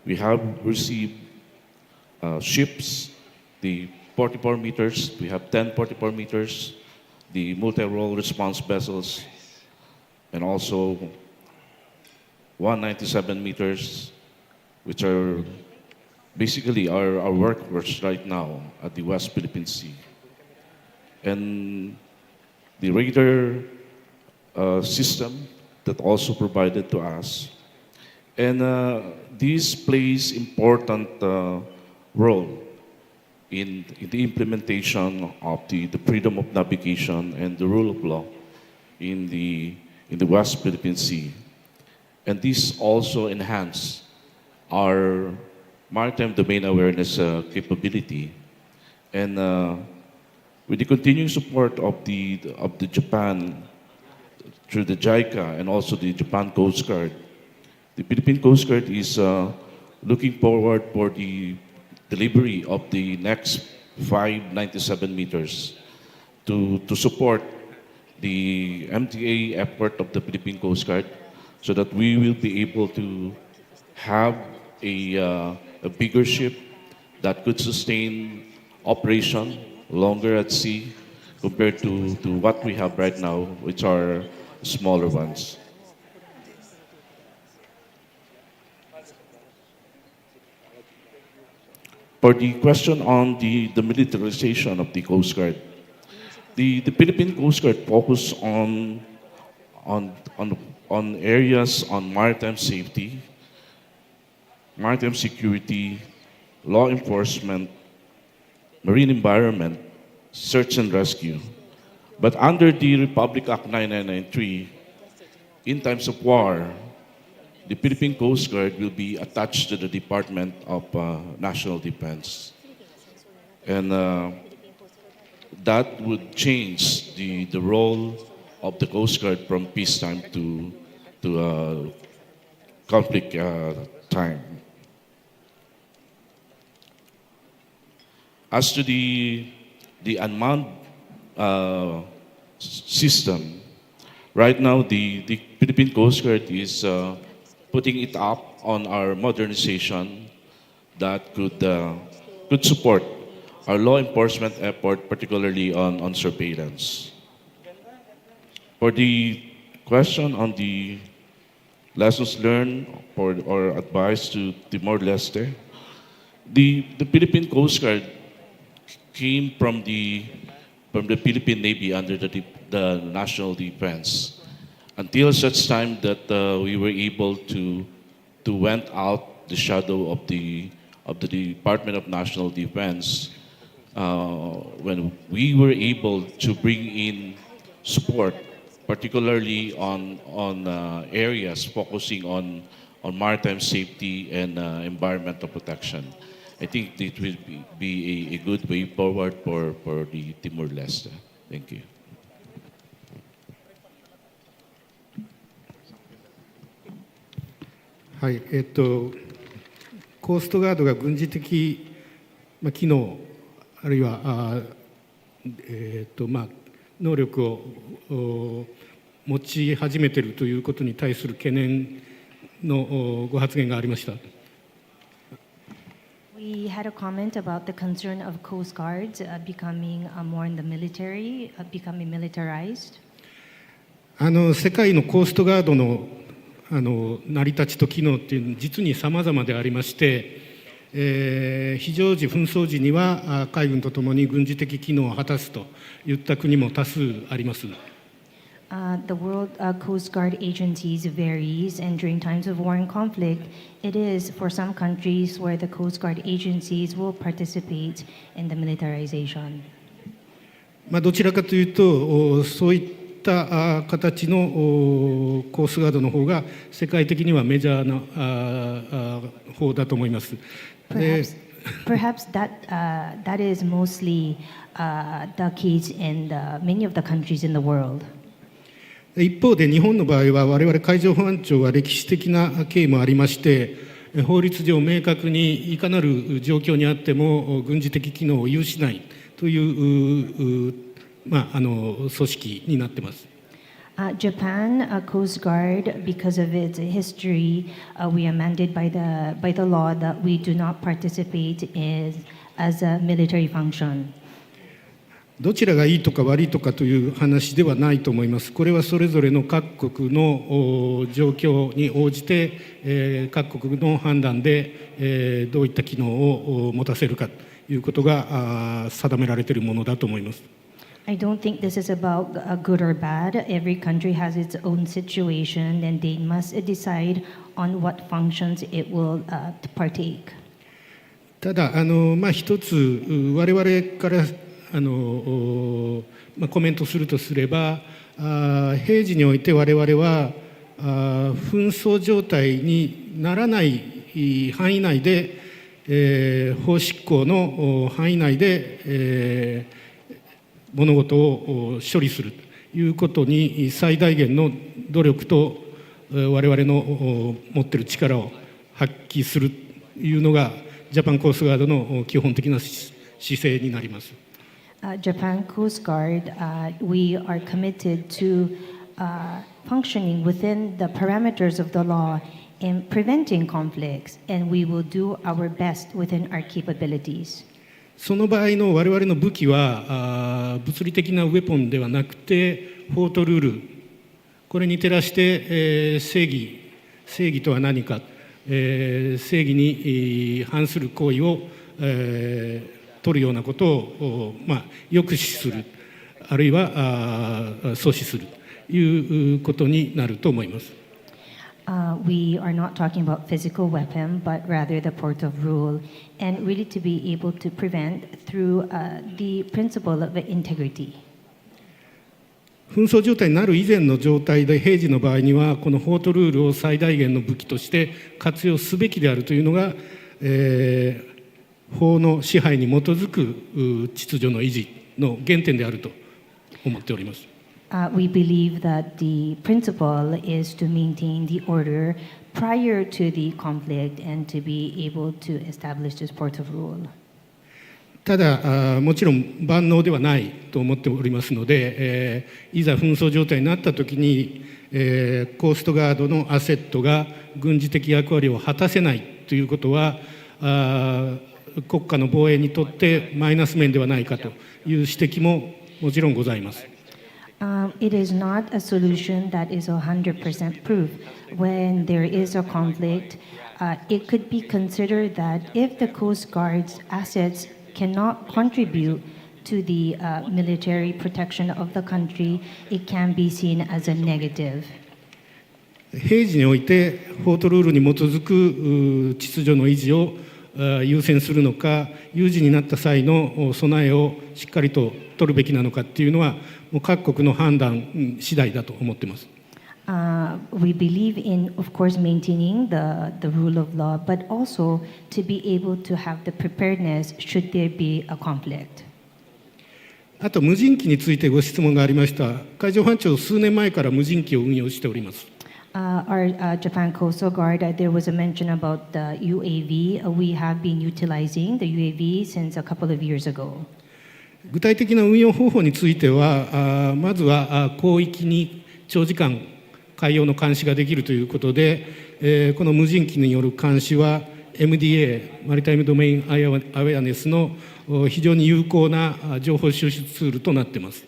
we have received ships, the 44 meters, we have 10 44 meters, the multi-role response vessels, and also 197 meters, which are basically our workforce right now at the West Philippine Sea. And the radar system that also provided to us. And this plays important role in the implementation of the freedom of navigation and the rule of law in the West Philippine Sea. And this also enhance our maritime domain awareness capability. And with the continuing support of the Japan through the JICA and also the Japan Coast Guard, the Philippine Coast Guard is looking forward for the delivery of the next 597 meters to support the MTA effort of the Philippine Coast Guard so that we will be able to have a bigger ship that could sustain operation longer at sea compared to what we have right now, which are smaller ones. For the question on the militarization of the Coast Guard, the Philippine Coast Guard focus on areas on maritime safety, maritime security, law enforcement, marine environment, search and rescue. But under the Republic Act 9993, in times of war, the Philippine Coast Guard will be attached to the Department of National Defense. And that would change the role of the Coast Guard from peacetime to conflict time. As to the unmanned system, right now the Philippine Coast Guard is putting it up on our modernization that could support our law enforcement effort, particularly on surveillance. For the question on the lessons learned or advice to Timor-Leste, the Philippine Coast Guard came from the Philippine Navy under the National Defense until such time that we were able to went out the shadow of the Department of National Defense when we were able to bring in support, particularly on areas focusing on maritime safety and environmental protection. I think it will be a good way forward for the Timor-Leste. Thank you. はい、コーストガードが軍事的、機能あるいは能力を持ち始めているということに対する懸念のご発言がありました。We had a comment about the concern of Coast Guards becoming more in the military, becoming militarized. 世界のコーストガードの成り立ちと機能っていうのは実に様々でありまして、非常時、紛争時には海軍とともに軍事的機能を果たすといった国も多数あります。The World Coast Guard agencies varies, and during times of war and conflict, it is for some countries where the Coast Guard agencies will participate in the militarization. どちらかというと、そういった形のコーストガードの方が世界的にはメジャーな方だと思います。Perhaps that is mostly the case in many of the countries in the world. 一方で日本の場合は我々海上保安庁は歴史的な経緯もありまして、法律上明確にいかなる状況にあっても軍事的機能を有しないという、組織になっています。Japan Coast Guard, because of its history, we are mandated by the law that we do not participate as a military function. どちらがいいとか悪いとかという話ではないと思います。これはそれぞれの各国の状況に応じて、各国の判断で、どういった機能を持たせるかということが定められているものだと思います。I don't think this is about good or bad. Every country has its own situation, and they must decide on what functions it will partake. ただ一つ我々からコメントするとすれば、平時において我々は紛争状態にならない範囲内で、法執行の範囲内で、物事を処理するということに最大限の努力と我々の持っている力を発揮するというのがジャパンコーストガードの基本的な姿勢になります。Japan Coast Guard, we are committed to functioning within the parameters of the law and preventing conflicts, and we will do our best within our capabilities. その場合の我々の武器は物理的なウェポンではなくてフォートルール、これに照らして、正義とは何か、正義に反する行為を、取るようなことを、抑止する、あるいは阻止するということになると思います。We are not talking about physical weapon, but rather the port of rule, and really to be able to prevent through the principle of integrity. 紛争状態になる以前の状態で平時の場合にはこのフォートルールを最大限の武器として活用すべきであるというのが、法の支配に基づく秩序の維持の原点であると思っております。We believe that the principle is to maintain the order prior to the conflict and to be able to establish this port of rule. ただもちろん万能ではないと思っておりますので、いざ紛争状態になったときに、コーストガードのアセットが軍事的役割を果たせないということは国家の防衛にとってマイナス面ではないかという指摘ももちろんございます。It is not a solution that is 100% proof. When there is a conflict, it could be considered that if the Coast Guard's assets cannot contribute to the military protection of the country, it can be seen as a negative. 平時においてフォートルールに基づく秩序の維持を優先するのか、有事になった際の備えをしっかりと取るべきなのかっていうのはもう各国の判断次第だと思っています。We believe in, of course, maintaining the rule of law, but also to be able to have the preparedness should there be a conflict. あと無人機についてご質問がありました。海上保安庁数年前から無人機を運用しております。Our Japan Coastal Guard, there was a mention about the UAV. We have been utilizing the UAV since a couple of years ago. 具体的な運用方法については、まずは広域に長時間海洋の監視ができるということで、この無人機による監視は MDA、マリタイムドメインアウェアネスの非常に有効な情報収集ツールとなっています。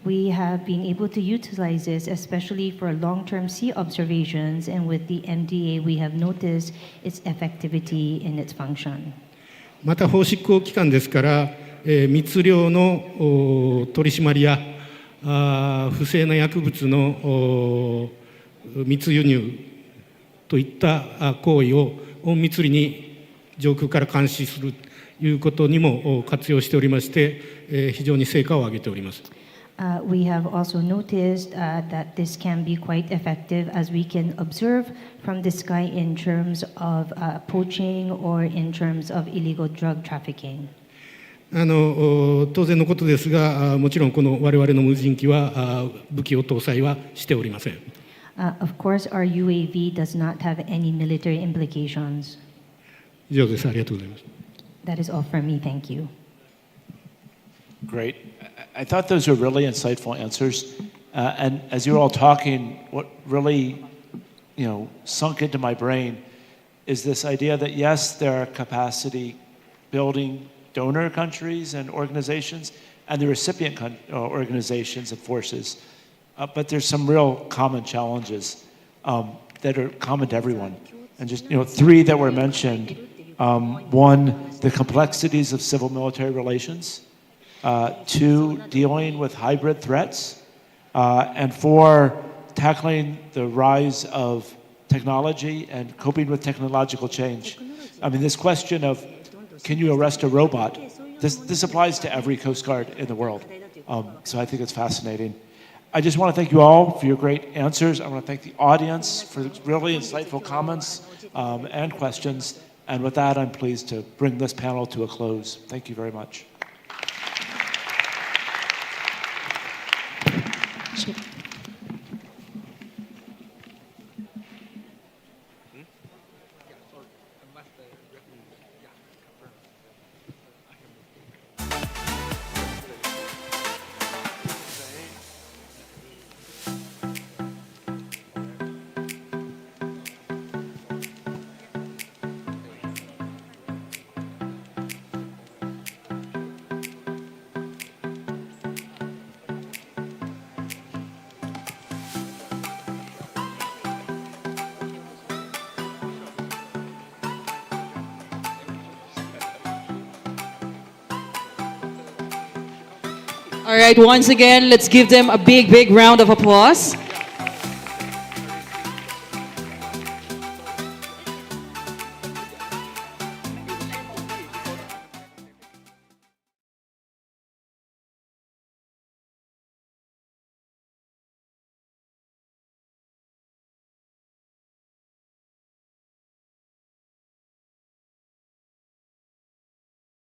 We have been able to utilize this, especially for long-term sea observations, and with the MDA, we have noticed its effectivity in its function. また法執行機関ですから、密漁の取り締まりや不正な薬物の密輸入といった行為を隠密裏に上空から監視するということにも活用しておりまして、非常に成果を上げております。We have also noticed that this can be quite effective as we can observe from the sky in terms of poaching or in terms of illegal drug trafficking. 当然のことですが、もちろんこの我々の無人機は武器を搭載はしておりません。Of course, our UAV does not have any military implications. 以上です。ありがとうございます。 That is all from me. Thank you. Great. I thought those were really insightful answers. And as you were all talking, what really, sunk into my brain is this idea that yes, there are capacity building donor countries and organizations and the recipient organizations and forces. But there's some real common challenges that are common to everyone. And just, three that were mentioned. One, the complexities of civil-military relations. Two, dealing with hybrid threats. And four, tackling the rise of technology and coping with technological change. I mean, this question of, can you arrest a robot? This applies to every Coast Guard in the world. So I think it's fascinating. I just want to thank you all for your great answers. I want to thank the audience for really insightful comments and questions. And with that, I'm pleased to bring this panel to a close. Thank you very much. All right, once again, let's give them a big, big round of applause.